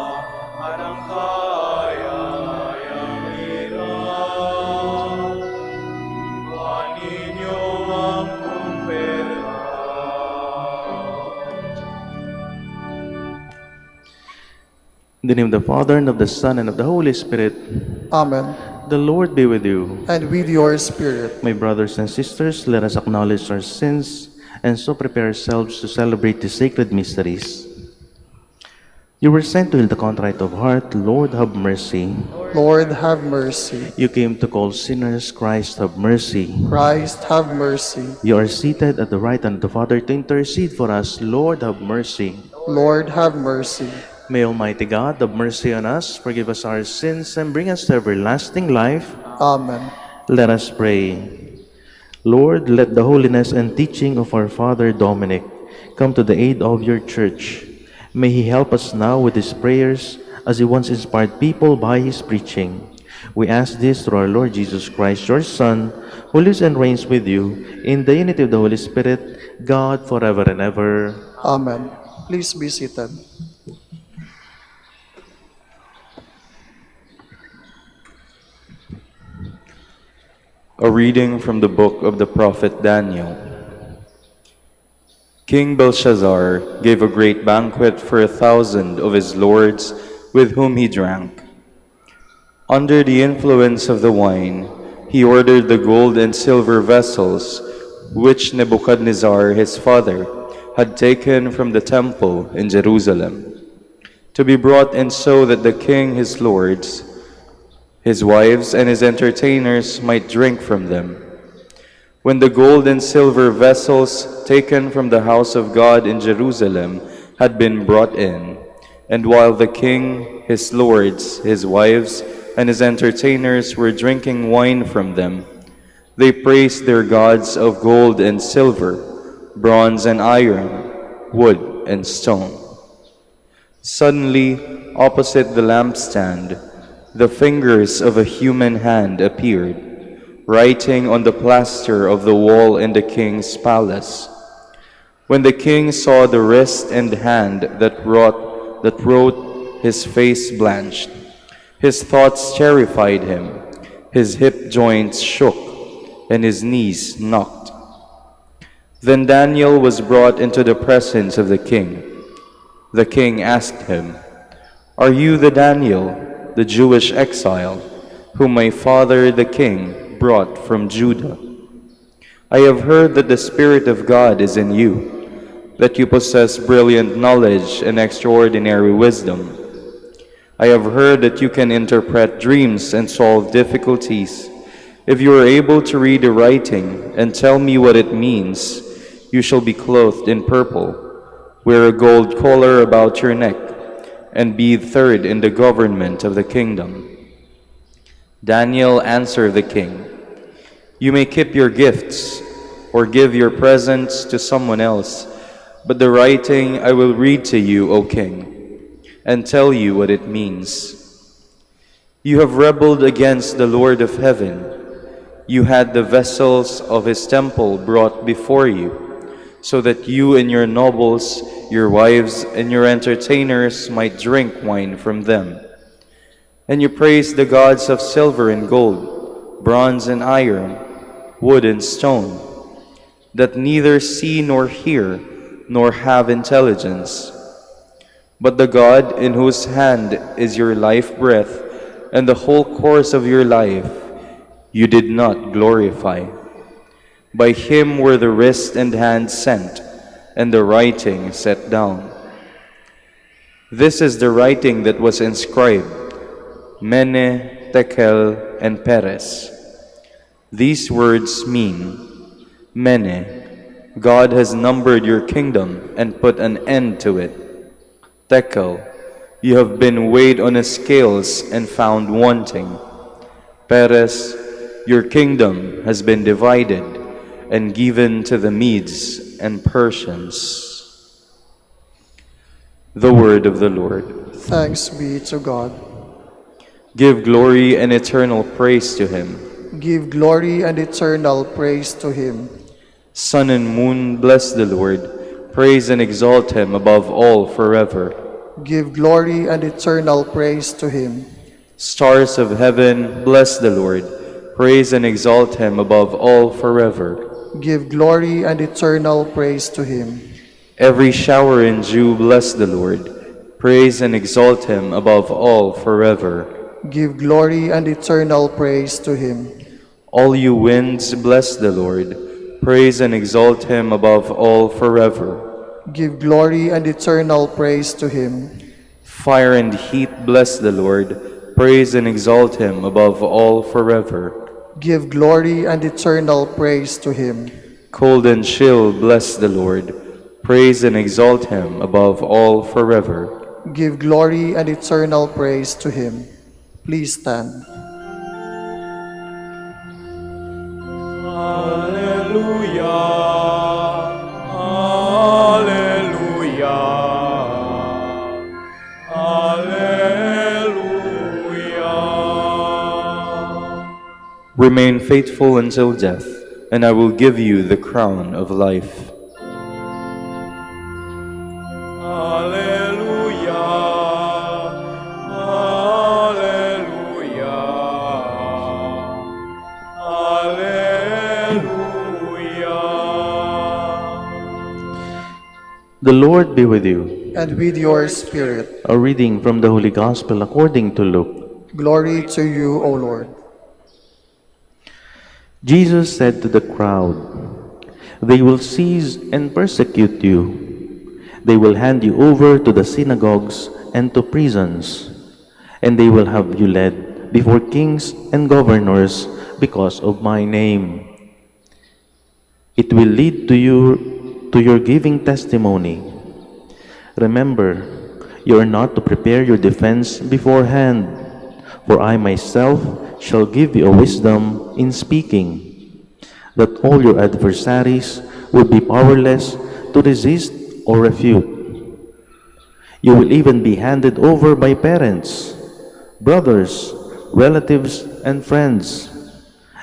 at ang kayang lira. Iwan ninyo ang trumpeta. In the name of the Father, and of the Son, and of the Holy Spirit. Amen. The Lord be with you. and with your spirit. My brothers and sisters, let us acknowledge our sins and so prepare ourselves to celebrate the sacred mysteries. You were sent to heal the contrite of heart. Lord, have mercy. Lord, have mercy. You came to call sinners. Christ, have mercy. Christ, have mercy. You are seated at the right hand of the Father to intercede for us. Lord, have mercy. Lord, have mercy. May Almighty God have mercy on us, forgive us our sins, and bring us to everlasting life. Amen. Let us pray. Lord, let the holiness and teaching of our Father Dominic come to the aid of your Church. May he help us now with his prayers as he once inspired people by his preaching. We ask this through our Lord Jesus Christ, your Son, who lives and reigns with you in the unity of the Holy Spirit, God, forever and ever. Amen. Please be seated. A reading from the book of the prophet Daniel. King Belshazzar gave a great banquet for 1,000 of his lords with whom he drank. Under the influence of the wine, he ordered the gold and silver vessels which Nebuchadnezzar his father had taken from the temple in Jerusalem to be brought in so that the king his lords, his wives, and his entertainers might drink from them. When the gold and silver vessels taken from the house of God in Jerusalem had been brought in, and while the king, his lords, his wives, and his entertainers were drinking wine from them, they praised their gods of gold and silver, bronze and iron, wood and stone. Suddenly, opposite the lampstand, the fingers of a human hand appeared, writing on the plaster of the wall in the king's palace. When the king saw the wrist and hand that wrote, his face blanched. His thoughts terrified him. His hip joints shook, and his knees knocked. Then Daniel was brought into the presence of the king. The king asked him, "Are you the Daniel, the Jewish exile, whom my father the king brought from Judah? I have heard that the Spirit of God is in you, that you possess brilliant knowledge and extraordinary wisdom. I have heard that you can interpret dreams and solve difficulties. If you are able to read the writing and tell me what it means, you shall be clothed in purple, wear a gold collar about your neck, and be third in the government of the kingdom." Daniel answered the king, "You may keep your gifts or give your presents to someone else, but the writing I will read to you, O king, and tell you what it means. You have rebelled against the Lord of heaven. You had the vessels of his temple brought before you, so that you and your nobles, your wives, and your entertainers might drink wine from them. And you praised the gods of silver and gold, bronze and iron, wood and stone, that neither see nor hear, nor have intelligence. But the God in whose hand is your life breath and the whole course of your life, you did not glorify. By him were the wrist and hand sent, and the writing set down. This is the writing that was inscribed, Mene, Tekel, and Peres. These words mean, Mene, God has numbered your kingdom and put an end to it. Tekel, you have been weighed on the scales and found wanting. Peres, your kingdom has been divided and given to the Medes and Persians." The word of the Lord. Thanks be to God. Give glory and eternal praise to him. Give glory and eternal praise to him. Sun and moon, bless the Lord. Praise and exalt him above all forever. Give glory and eternal praise to him. Stars of heaven, bless the Lord. Praise and exalt him above all forever. Give glory and eternal praise to him. Every shower and dew, bless the Lord. Praise and exalt him above all forever. Give glory and eternal praise to him. All you winds, bless the Lord. Praise and exalt him above all forever. Give glory and eternal praise to him. Fire and heat, bless the Lord. Praise and exalt him above all forever. Give glory and eternal praise to him. Cold and chill, bless the Lord. Praise and exalt him above all forever. Give glory and eternal praise to him. Please stand. Alleluia. Alleluia. Alleluia. Remain faithful until death, and I will give you the crown of life. Alleluia. Alleluia. Alleluia. The Lord be with you. And with your spirit. A reading from the Holy Gospel according to Luke. Glory to you, O Lord. Jesus said to the crowd, "They will seize and persecute you. They will hand you over to the synagogues and to prisons, and they will have you led before kings and governors because of my name. It will lead to your giving testimony. Remember, you are not to prepare your defense beforehand, for I myself shall give you a wisdom in speaking, that all your adversaries will be powerless to resist or refute. You will even be handed over by parents, brothers, relatives, and friends,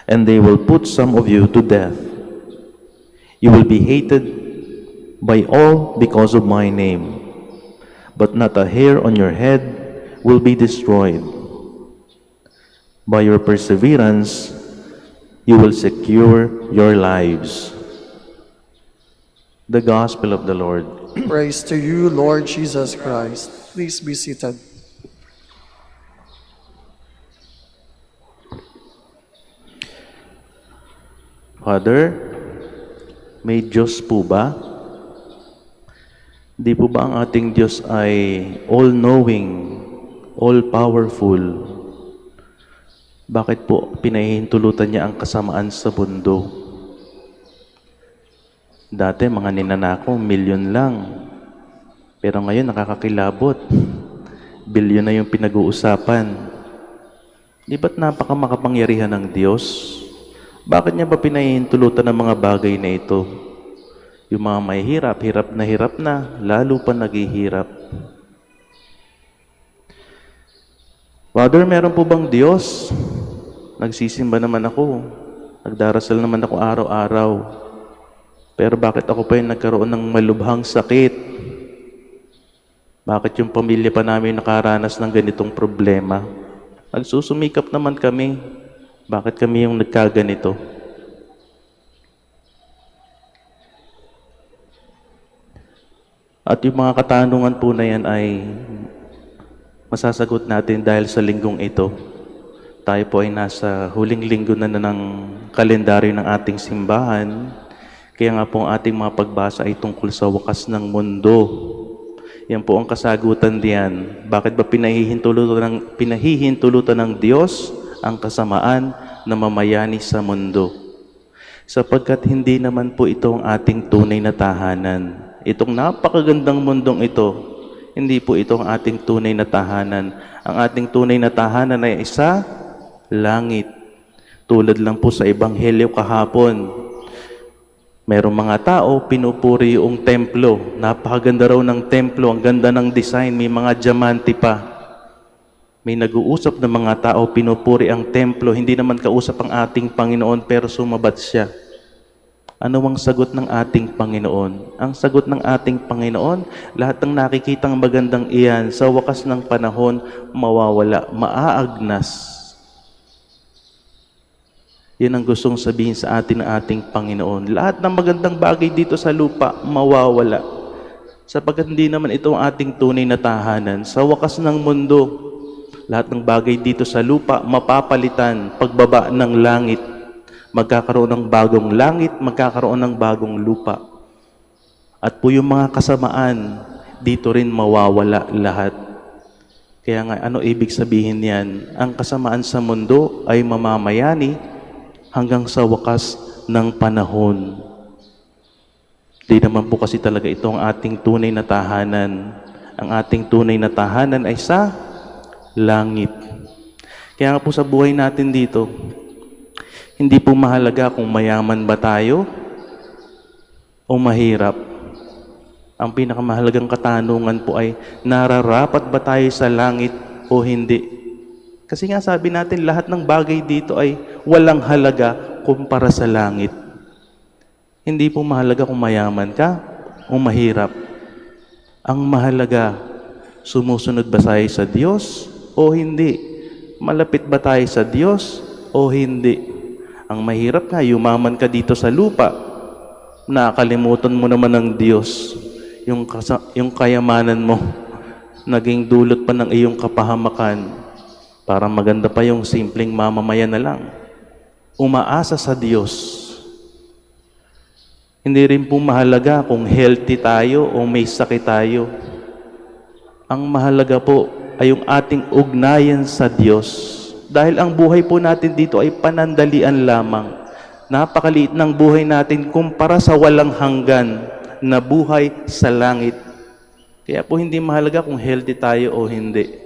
and they will put some of you to death. You will be hated by all because of my name, but not a hair on your head will be destroyed. By your perseverance, you will secure your lives." The Gospel of the Lord. Praise to you, Lord Jesus Christ. Please be seated. Father, may Diyos po ba? Di po ba ang ating Diyos ay all-knowing, all-powerful? Bakit po pinahihintulutan niya ang kasamaan sa mundo? Dati mga ninanako, milyon lang. Pero ngayon nakakakilabot. Bilyon na yung pinag-uusapan. Di ba't napakamakapangyarihan ng Diyos? Bakit niya ba pinahihintulutan ang mga bagay na ito? Yung mga may hirap na, lalo pa naghihirap. Father, meron po bang Diyos? Nagsisimba naman ako. Nagdarasal naman ako araw-araw. Pero bakit ako pa yung nagkaroon ng malubhang sakit? Bakit yung pamilya pa namin nakaranas ng ganitong problema? Nagsusumikap naman kami. Bakit kami yung nagkaganito? At yung mga katanungan po na yan ay masasagot natin dahil sa linggong ito. Tayo po ay nasa huling linggo na ng kalendaryo ng ating simbahan. Kaya nga po ang ating mga pagbasa ay tungkol sa wakas ng mundo. Yan po ang kasagutan diyan. Bakit ba pinahihintulutan ng Diyos ang kasamaan na mamayani sa mundo? Sapagkat hindi naman po ito ang ating tunay na tahanan. Itong napakagandang mundong ito, hindi po ito ang ating tunay na tahanan. Ang ating tunay na tahanan ay isa, langit. Tulad lang po sa Ebanghelyo kahapon. Merong mga tao, pinupuri yung templo. Napakaganda raw ng templo, ang ganda ng design, may mga diamante pa. May nag-uusap na mga tao, pinupuri ang templo. Hindi naman kausap ang ating Panginoon, pero sumabat siya. Ano ang sagot ng ating Panginoon? Ang sagot ng ating Panginoon, lahat ng nakikitang magandang iyan, sa wakas ng panahon, mawawala, maaagnas. Yan ang gustong sabihin sa atin ng ating Panginoon. Lahat ng magandang bagay dito sa lupa, mawawala. Sapagkat hindi naman ito ang ating tunay na tahanan. Sa wakas ng mundo, Lahat ng bagay dito sa lupa, mapapalitan pagbaba ng langit. Magkakaroon ng bagong langit, magkakaroon ng bagong lupa. At po yung mga kasamaan, dito rin mawawala lahat. Kaya nga, ano ibig sabihin yan? Ang kasamaan sa mundo ay mamamayani hanggang sa wakas ng panahon. Di naman po kasi talaga ito ang ating tunay na tahanan. Ang ating tunay na tahanan ay sa langit. Kaya nga po sa buhay natin dito, hindi po mahalaga kung mayaman ba tayo o mahirap. Ang pinakamahalagang katanungan po ay, nararapat ba tayo sa langit o hindi? Kasi nga sabi natin, lahat ng bagay dito ay walang halaga kumpara sa langit. Hindi po mahalaga kung mayaman ka o mahirap. Ang mahalaga, sumusunod ba tayo sa Diyos o hindi? Malapit ba tayo sa Diyos o hindi? Ang mahirap nga, yumaman ka dito sa lupa, nakalimutan mo naman ng Diyos. Yung kayamanan mo, naging dulot pa ng iyong kapahamakan. Para maganda pa yung simpleng mamamayan na lang. Umaasa sa Diyos. Hindi rin po mahalaga kung healthy tayo o may sakit tayo. Ang mahalaga po ay yung ating ugnayan sa Diyos. Dahil ang buhay po natin dito ay panandalian lamang. Napakaliit ng buhay natin kumpara sa walang hanggan na buhay sa langit. Kaya po hindi mahalaga kung healthy tayo o hindi.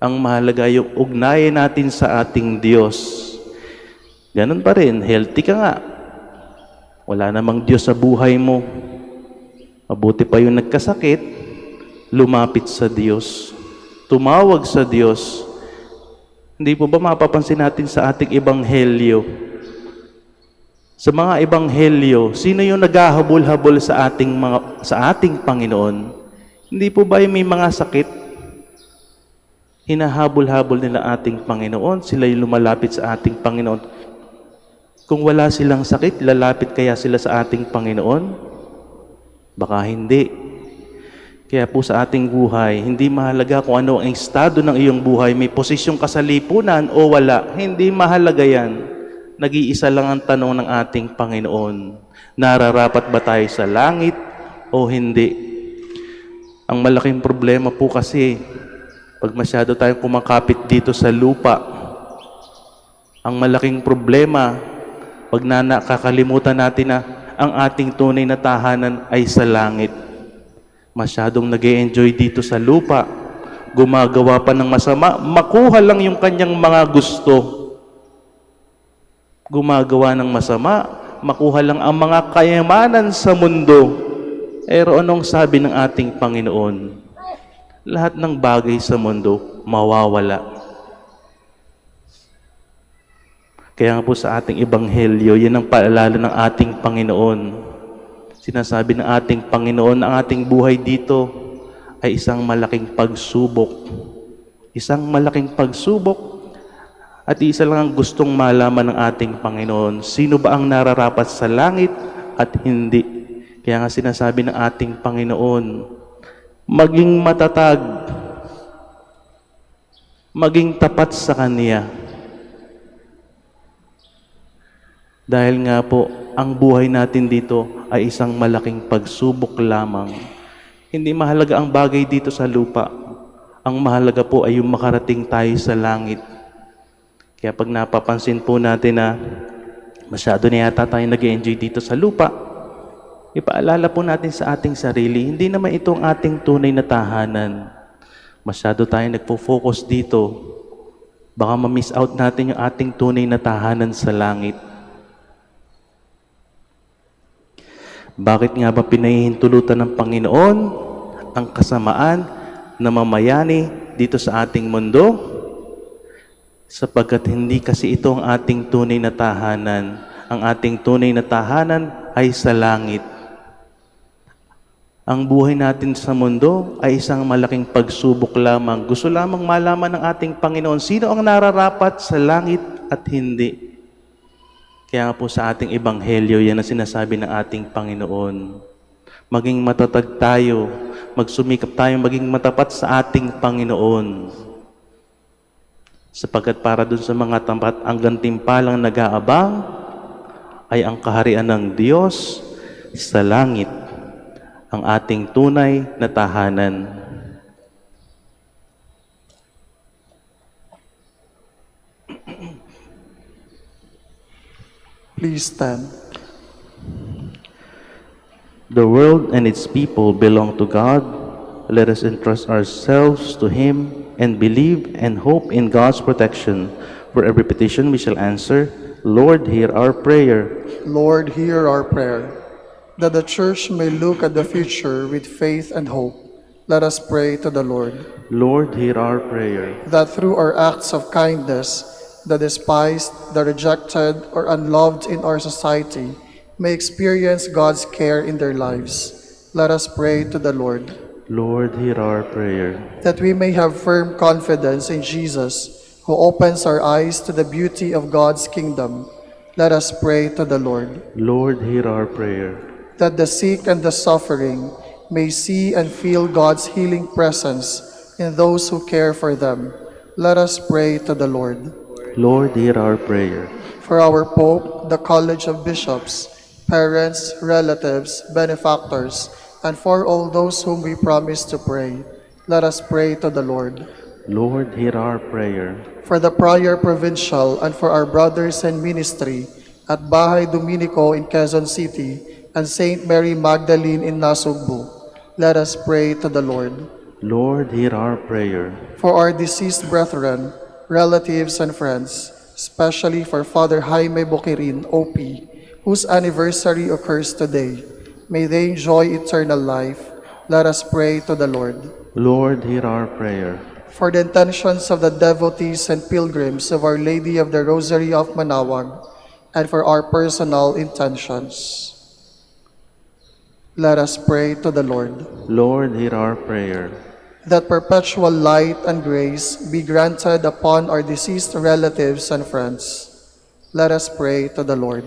Ang mahalaga yung ugnayan natin sa ating Diyos. Ganun pa rin, healthy ka nga. Wala namang Diyos sa buhay mo. Mabuti pa yung nagkasakit, lumapit sa Diyos. Tumawag sa Diyos. Hindi po ba mapapansin natin sa ating ebanghelyo? Sa mga ebanghelyo, sino yung naghahabol-habol sa ating Panginoon? Hindi po ba yung may mga sakit? Hinahabol-habol nila ating Panginoon, sila yung lumalapit sa ating Panginoon. Kung wala silang sakit, lalapit kaya sila sa ating Panginoon? Baka hindi. Kaya po sa ating buhay, hindi mahalaga kung ano ang estado ng iyong buhay, may posisyon ka sa lipunan o wala. Hindi mahalaga yan. Nag-iisa lang ang tanong ng ating Panginoon. Nararapat ba tayo sa langit o hindi? Ang malaking problema po kasi, pag masyado tayong kumakapit dito sa lupa, ang malaking problema, pag nakakalimutan natin na ang ating tunay na tahanan ay sa langit. Masyadong nag-e-enjoy dito sa lupa, gumagawa pa ng masama, makuha lang yung kanyang mga gusto. Gumagawa ng masama, makuha lang ang mga kayamanan sa mundo. Pero anong sabi ng ating Panginoon? Lahat ng bagay sa mundo mawawala. Kaya nga po sa ating ebanghelyo, yan ang paalala ng ating Panginoon. Sinasabi ng ating Panginoon, ang ating buhay dito ay isang malaking pagsubok. Isang malaking pagsubok at isa lang ang gustong malaman ng ating Panginoon. Sino ba ang nararapat sa langit at hindi? Kaya nga sinasabi ng ating Panginoon, maging matatag, maging tapat sa Kanya. Dahil nga po, ang buhay natin dito ay isang malaking pagsubok lamang. Hindi mahalaga ang bagay dito sa lupa. Ang mahalaga po ay yung makarating tayo sa langit. Kaya pag napapansin po natin na masyado na yata tayo nag-enjoy dito sa lupa, ipaalala po natin sa ating sarili, hindi naman ito ang ating tunay na tahanan. Masyado tayo nagpo-focus dito. Baka ma-miss out natin yung ating tunay na tahanan sa langit. Bakit nga ba pinahihintulutan ng Panginoon ang kasamaan na mamayani dito sa ating mundo? Sapagkat hindi kasi ito ang ating tunay na tahanan. Ang ating tunay na tahanan ay sa langit. Ang buhay natin sa mundo ay isang malaking pagsubok lamang. Gusto lamang malaman ng ating Panginoon sino ang nararapat sa langit at hindi. Kaya nga po sa ating ebanghelyo, yan ang sinasabi ng ating Panginoon. Maging matatag tayo, magsumikap tayo, maging matapat sa ating Panginoon. sapagkat para dun sa mga tampat ang gantimpalang nag-aabang ay ang kaharian ng Diyos sa langit, ang ating tunay na tahanan. Please stand. The world and its people belong to God. Let us entrust ourselves to Him and believe and hope in God's protection. For every petition we shall answer, Lord, hear our prayer. Lord, hear our prayer. That the Church may look at the future with faith and hope, let us pray to the Lord. Lord, hear our prayer. That through our acts of kindness, the despised, the rejected, or unloved in our society may experience God's care in their lives, let us pray to the Lord. Lord, hear our prayer. That we may have firm confidence in Jesus, who opens our eyes to the beauty of God's kingdom, let us pray to the Lord. Lord, hear our prayer. That the sick and the suffering may see and feel God's healing presence in those who care for them, let us pray to the Lord. Lord, hear our prayer. For our Pope, the College of Bishops, parents, relatives, benefactors, and for all those whom we promise to pray, let us pray to the Lord. Lord, hear our prayer. For the Prior Provincial and for our brothers in ministry at Bahay Dominico in Quezon City and Saint Mary Magdalene in Nasugbu, let us pray to the Lord. Lord, hear our prayer. For our deceased brethren, relatives, and friends, especially for Father Jaime Boquirin, OP, whose anniversary occurs today, may they enjoy eternal life. Let us pray to the Lord. Lord, hear our prayer. For the intentions of the devotees and pilgrims of Our Lady of the Rosary of Manaoag, and for our personal intentions, let us pray to the Lord. Lord, hear our prayer. That perpetual light and grace be granted upon our deceased relatives and friends. Let us pray to the Lord.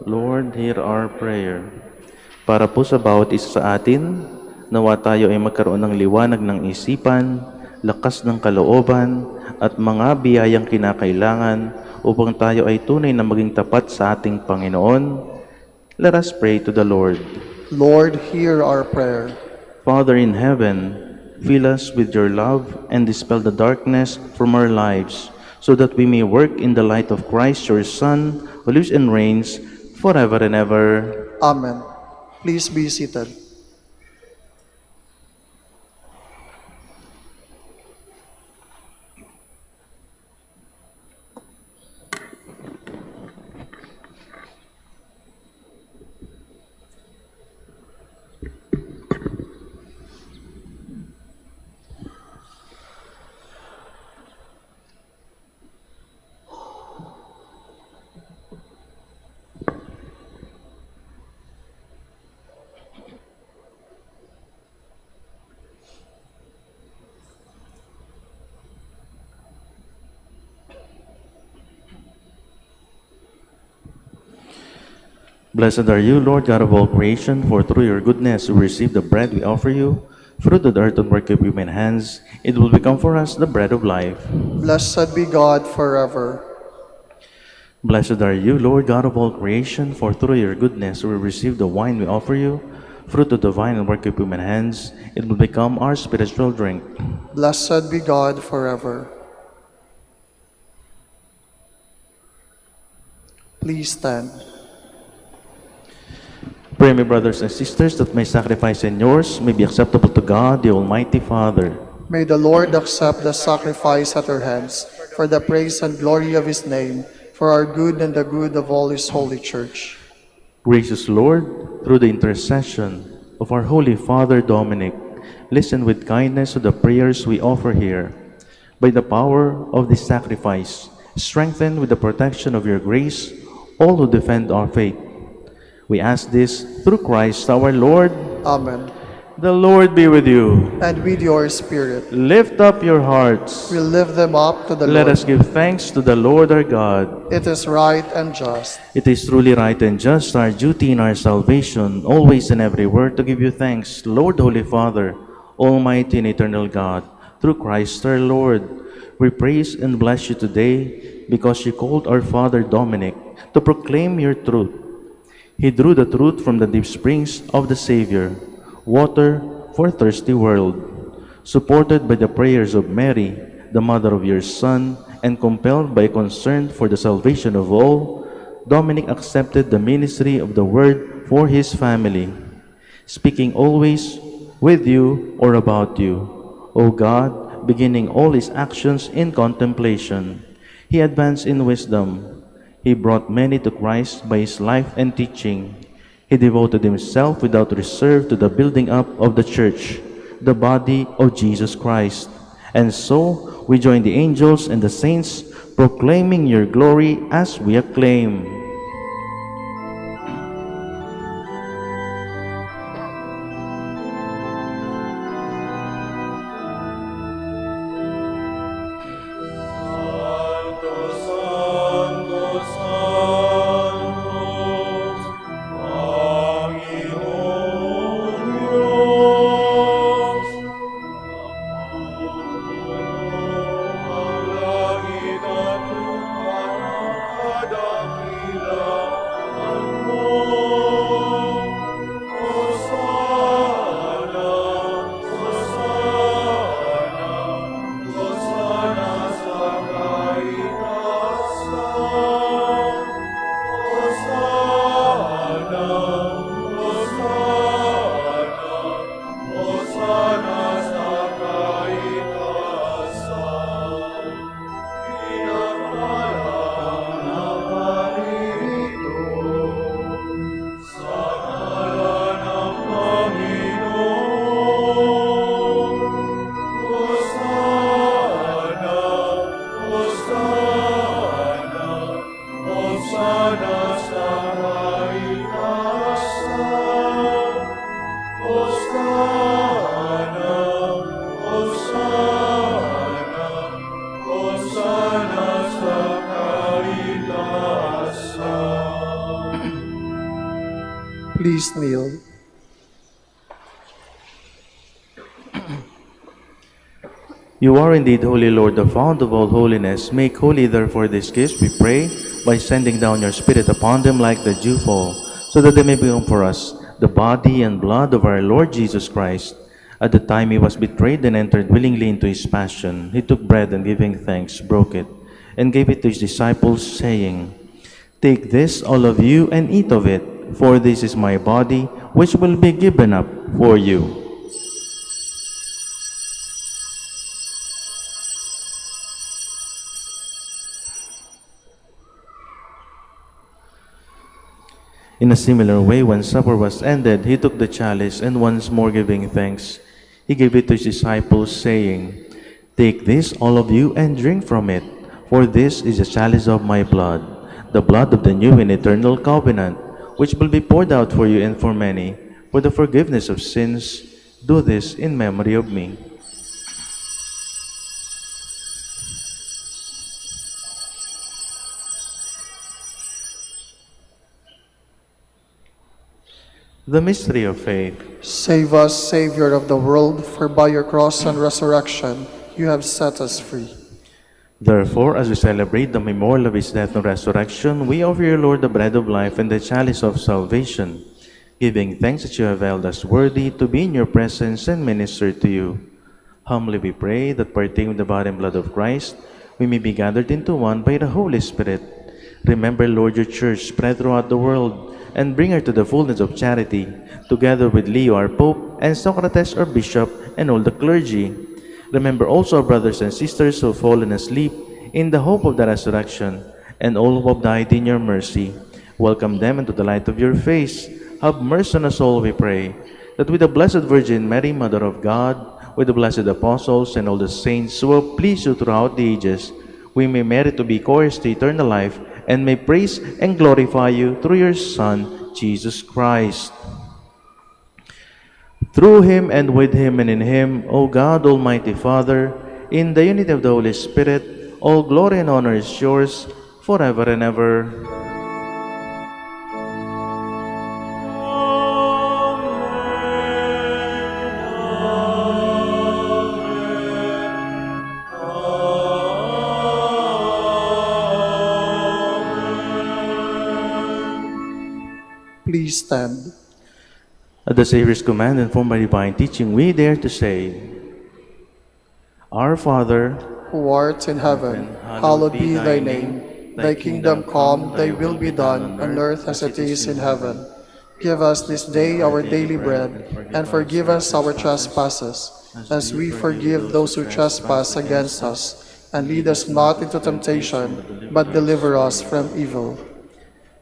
Lord, hear our prayer. Para po sa bawat isa sa atin, nawa tayo ay magkaroon ng liwanag ng isipan, lakas ng kalooban, at mga biyayang kinakailangan upang tayo ay tunay na maging tapat sa ating Panginoon. Let us pray to the Lord. Lord, hear our prayer. Father in heaven, fill us with your love and dispel the darkness from our lives, so that we may work in the light of Christ, your Son, who lives and reigns forever and ever. Amen. Please be seated. Blessed are you, Lord God of all creation, for through your goodness we receive the bread we offer you. Fruit of the earth and work of human hands, it will become for us the bread of life. Blessed be God forever. Blessed are you, Lord God of all creation, for through your goodness we receive the wine we offer you. Fruit of the vine and work of human hands, it will become our spiritual drink. Blessed be God forever. Please stand. Pray, my brothers and sisters, that my sacrifice and yours may be acceptable to God, the Almighty Father. May the Lord accept the sacrifice at our hands for the praise and glory of His name, for our good and the good of all His holy Church. Gracious Lord, through the intercession of our Holy Father Dominic, listen with kindness to the prayers we offer here. By the power of this sacrifice, strengthen with the protection of your grace all who defend our faith. We ask this through Christ our Lord. Amen. The Lord be with you. And with your spirit, Lift up your hearts. we lift them up to the Let Lord. us give thanks to the Lord our God. It is right and just. It is truly right and just, our duty in our salvation, always and everywhere, to give you thanks, Lord, Holy Father, Almighty and eternal God, through Christ our Lord. We praise and bless you today because you called our father Dominic to proclaim your truth. He drew the truth from the deep springs of the Savior, water for a thirsty world. Supported by the prayers of Mary, the mother of your Son, and compelled by concern for the salvation of all, Dominic accepted the ministry of the Word for his family, speaking always with you or about you. O God, beginning all his actions in contemplation, he advanced in wisdom. He brought many to Christ by his life and teaching. He devoted himself without reserve to the building up of the church, the body of Jesus Christ. And so we join the angels and the saints proclaiming your glory as we acclaim. Please kneel. You are indeed holy, Lord, the fount of all holiness. Make holy, therefore, these gifts, we pray, by sending down your Spirit upon them like the dewfall, so that they may become for us the body and blood of our Lord Jesus Christ. At the time he was betrayed and entered willingly into his passion, he took bread and giving thanks, broke it, and gave it to his disciples, saying, "Take this, all of you, and eat of it, for this is my body, which will be given up for you." In a similar way, when supper was ended, he took the chalice, and once more giving thanks, he gave it to his disciples, saying, "Take this, all of you, and drink from it, for this is the chalice of my blood, the blood of the new and eternal covenant, which will be poured out for you and for many, for the forgiveness of sins. Do this in memory of me." The mystery of faith. Save us, Savior of the world, for by your cross and resurrection you have set us free. Therefore, as we celebrate the memorial of his death and resurrection, we offer you, Lord, the bread of life and the chalice of salvation, giving thanks that you have held us worthy to be in your presence and minister to you. Humbly we pray that, partaking of the body and blood of Christ, we may be gathered into one by the Holy Spirit. Remember, Lord, your church spread throughout the world, and bring her to the fullness of charity, together with Leo our Pope, and Socrates our Bishop, and all the clergy. Remember also our brothers and sisters who have fallen asleep in the hope of the resurrection, and all who have died in your mercy. Welcome them into the light of your face. Have mercy on us all, we pray, that with the Blessed Virgin Mary, Mother of God, with the blessed apostles and all the saints who have pleased you throughout the ages, we may merit to be heirs to eternal life, and may praise and glorify you through your Son, Jesus Christ. Through him and with him and in him, O God, Almighty Father, in the unity of the Holy Spirit, all glory and honor is yours forever and ever. Amen. Please stand. At the Savior's command, informed by divine teaching, we dare to say, Our Father, Who art in heaven, hallowed be thy name. Thy kingdom come, thy will be done, on earth as it is in heaven. Give us this day our daily bread, and forgive us our trespasses, as we forgive those who trespass against us. And lead us not into temptation, but deliver us from evil.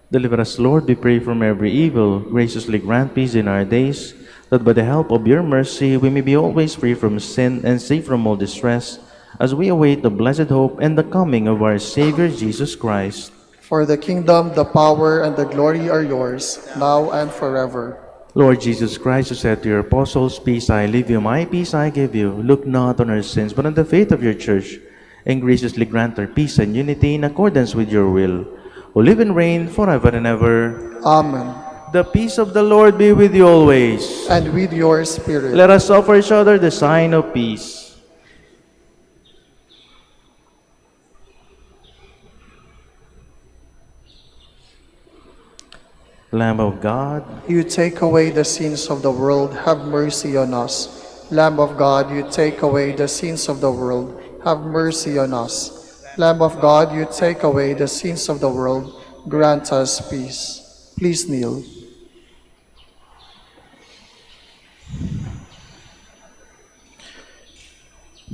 deliver us, Lord, we pray, from every evil. Graciously grant peace in our days, that by the help of your mercy we may be always free from sin and safe from all distress, as we await the blessed hope and the coming of our Savior Jesus Christ. For the kingdom, the power, and the glory are yours, now and forever. Lord Jesus Christ, who said to your apostles, Peace I leave you, my peace I give you, look not on our sins, but on the faith of your church, and graciously grant her peace and unity in accordance with your will, who live and reign forever and ever. Amen. The peace of the Lord be with you always. And with your spirit. Let us offer each other the sign of peace. Lamb of God, You take away the sins of the world, have mercy on us. Lamb of God, you take away the sins of the world, have mercy on us. Lamb of God, you take away the sins of the world, grant us peace. Please kneel.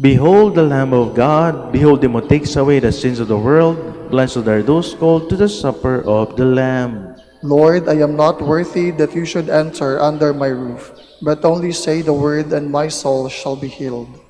behold the Lamb of God, behold him who takes away the sins of the world. Blessed are those called to the supper of the Lamb. Lord, I am not worthy that you should enter under my roof, but only say the word and my soul shall be healed.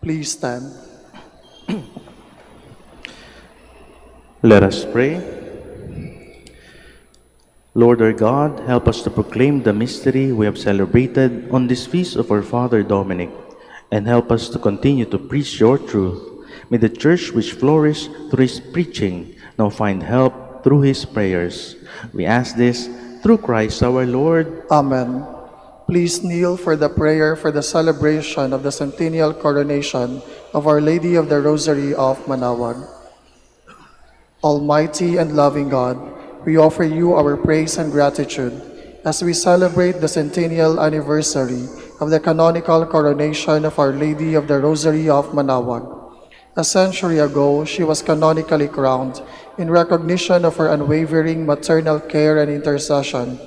Please stand. Let us pray. Lord our God, help us to proclaim the mystery we have celebrated on this feast of our Father Dominic, and help us to continue to preach your truth. May the church which flourished through his preaching now find help through his prayers. We ask this through Christ our Lord. Amen. Please kneel for the prayer for the celebration of the centennial coronation of Our Lady of the Rosary of Manaoag. Almighty and loving God, we offer you our praise and gratitude as we celebrate the centennial anniversary of the canonical coronation of Our Lady of the Rosary of Manaoag. A century ago, she was canonically crowned in recognition of her unwavering maternal care and intercession,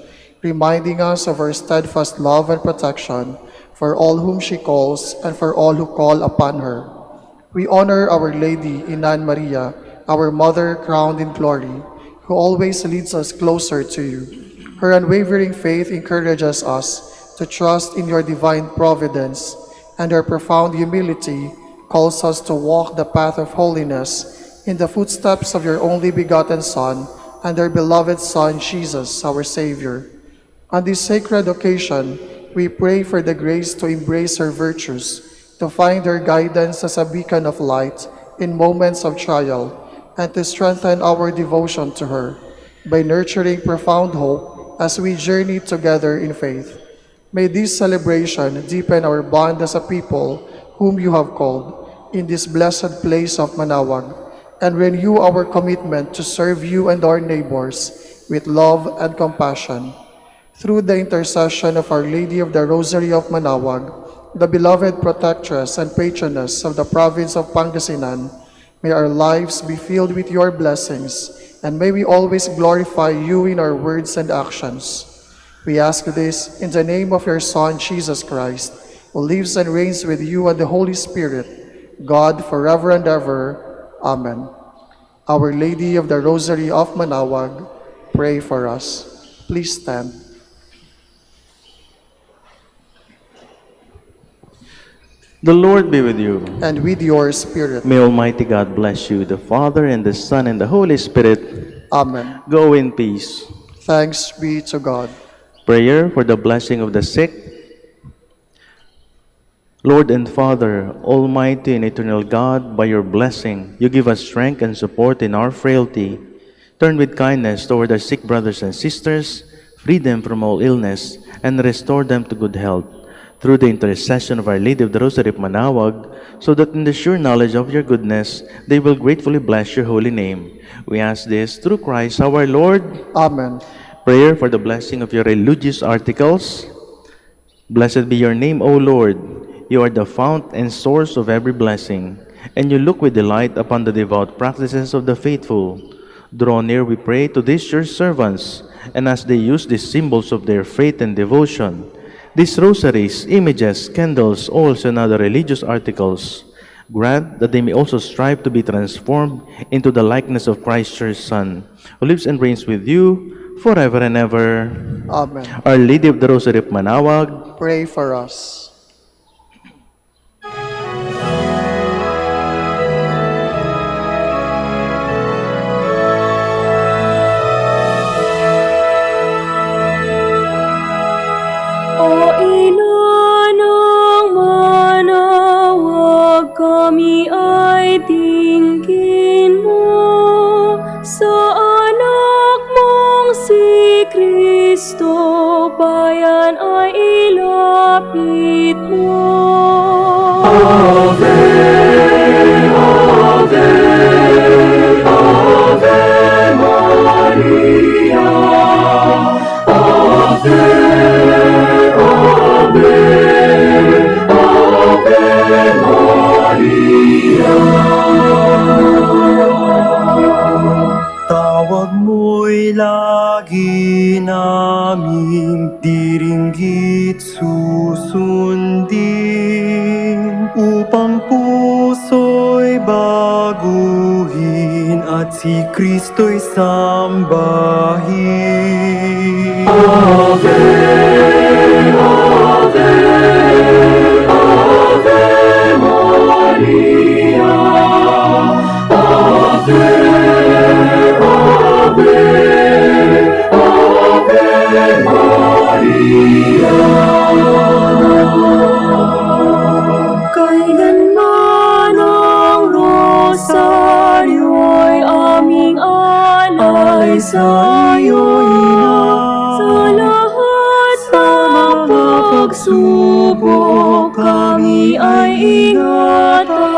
reminding us of her steadfast love and protection for all whom she calls and for all who call upon her. We honor Our Lady Inan Maria, our Mother crowned in glory, who always leads us closer to you. Her unwavering faith encourages us to trust in your divine providence, and her profound humility calls us to walk the path of holiness in the footsteps of your only begotten Son and our beloved Son, Jesus, our Savior. On this sacred occasion, we pray for the grace to embrace her virtues, to find her guidance as a beacon of light in moments of trial, and to strengthen our devotion to her by nurturing profound hope as we journey together in faith. May this celebration deepen our bond as a people whom you have called in this blessed place of Manaoag, and renew our commitment to serve you and our neighbors with love and compassion. Through the intercession of Our Lady of the Rosary of Manaoag, the beloved protectress and patroness of the province of Pangasinan, may our lives be filled with your blessings, and may we always glorify you in our words and actions. We ask this in the name of your Son, Jesus Christ, who lives and reigns with you and the Holy Spirit, God, forever and ever. Amen. Our Lady of the Rosary of Manaoag, pray for us. Please stand. The Lord be with you. And with your spirit. May Almighty God bless you, the Father, and the Son, and the Holy Spirit. Amen. Go in peace. Thanks be to God. Prayer for the blessing of the sick. Lord and Father, Almighty and eternal God, by your blessing, you give us strength and support in our frailty. Turn with kindness toward our sick brothers and sisters, free them from all illness, and restore them to good health. Through the intercession of Our Lady of the Rosary of Manaoag, so that in the sure knowledge of your goodness, they will gratefully bless your holy name. We ask this through Christ our Lord. Amen. Prayer for the blessing of your religious articles. Blessed be your name, O Lord. You are the fount and source of every blessing, and you look with delight upon the devout practices of the faithful. Draw near, we pray, to these your servants, and as they use these symbols of their faith and devotion, these rosaries, images, candles, oils, and other religious articles, grant that they may also strive to be transformed into the likeness of Christ your Son, who lives and reigns with you forever and ever. Amen. Our Lady of the Rosary of Manaoag, Pray for us. O ina ng Manaoag, kami ay tingin mo sa anak mong si Kristo, bayan ay ilapit mo. Ave, Ave, Ave Maria, Ave. Tawag mo'y lagi naming diringgit susundin, upang puso'y baguhin at si Kristo'y sambahin. Ave, Ave, Ave Maria. pagsubok kami ay ingatan.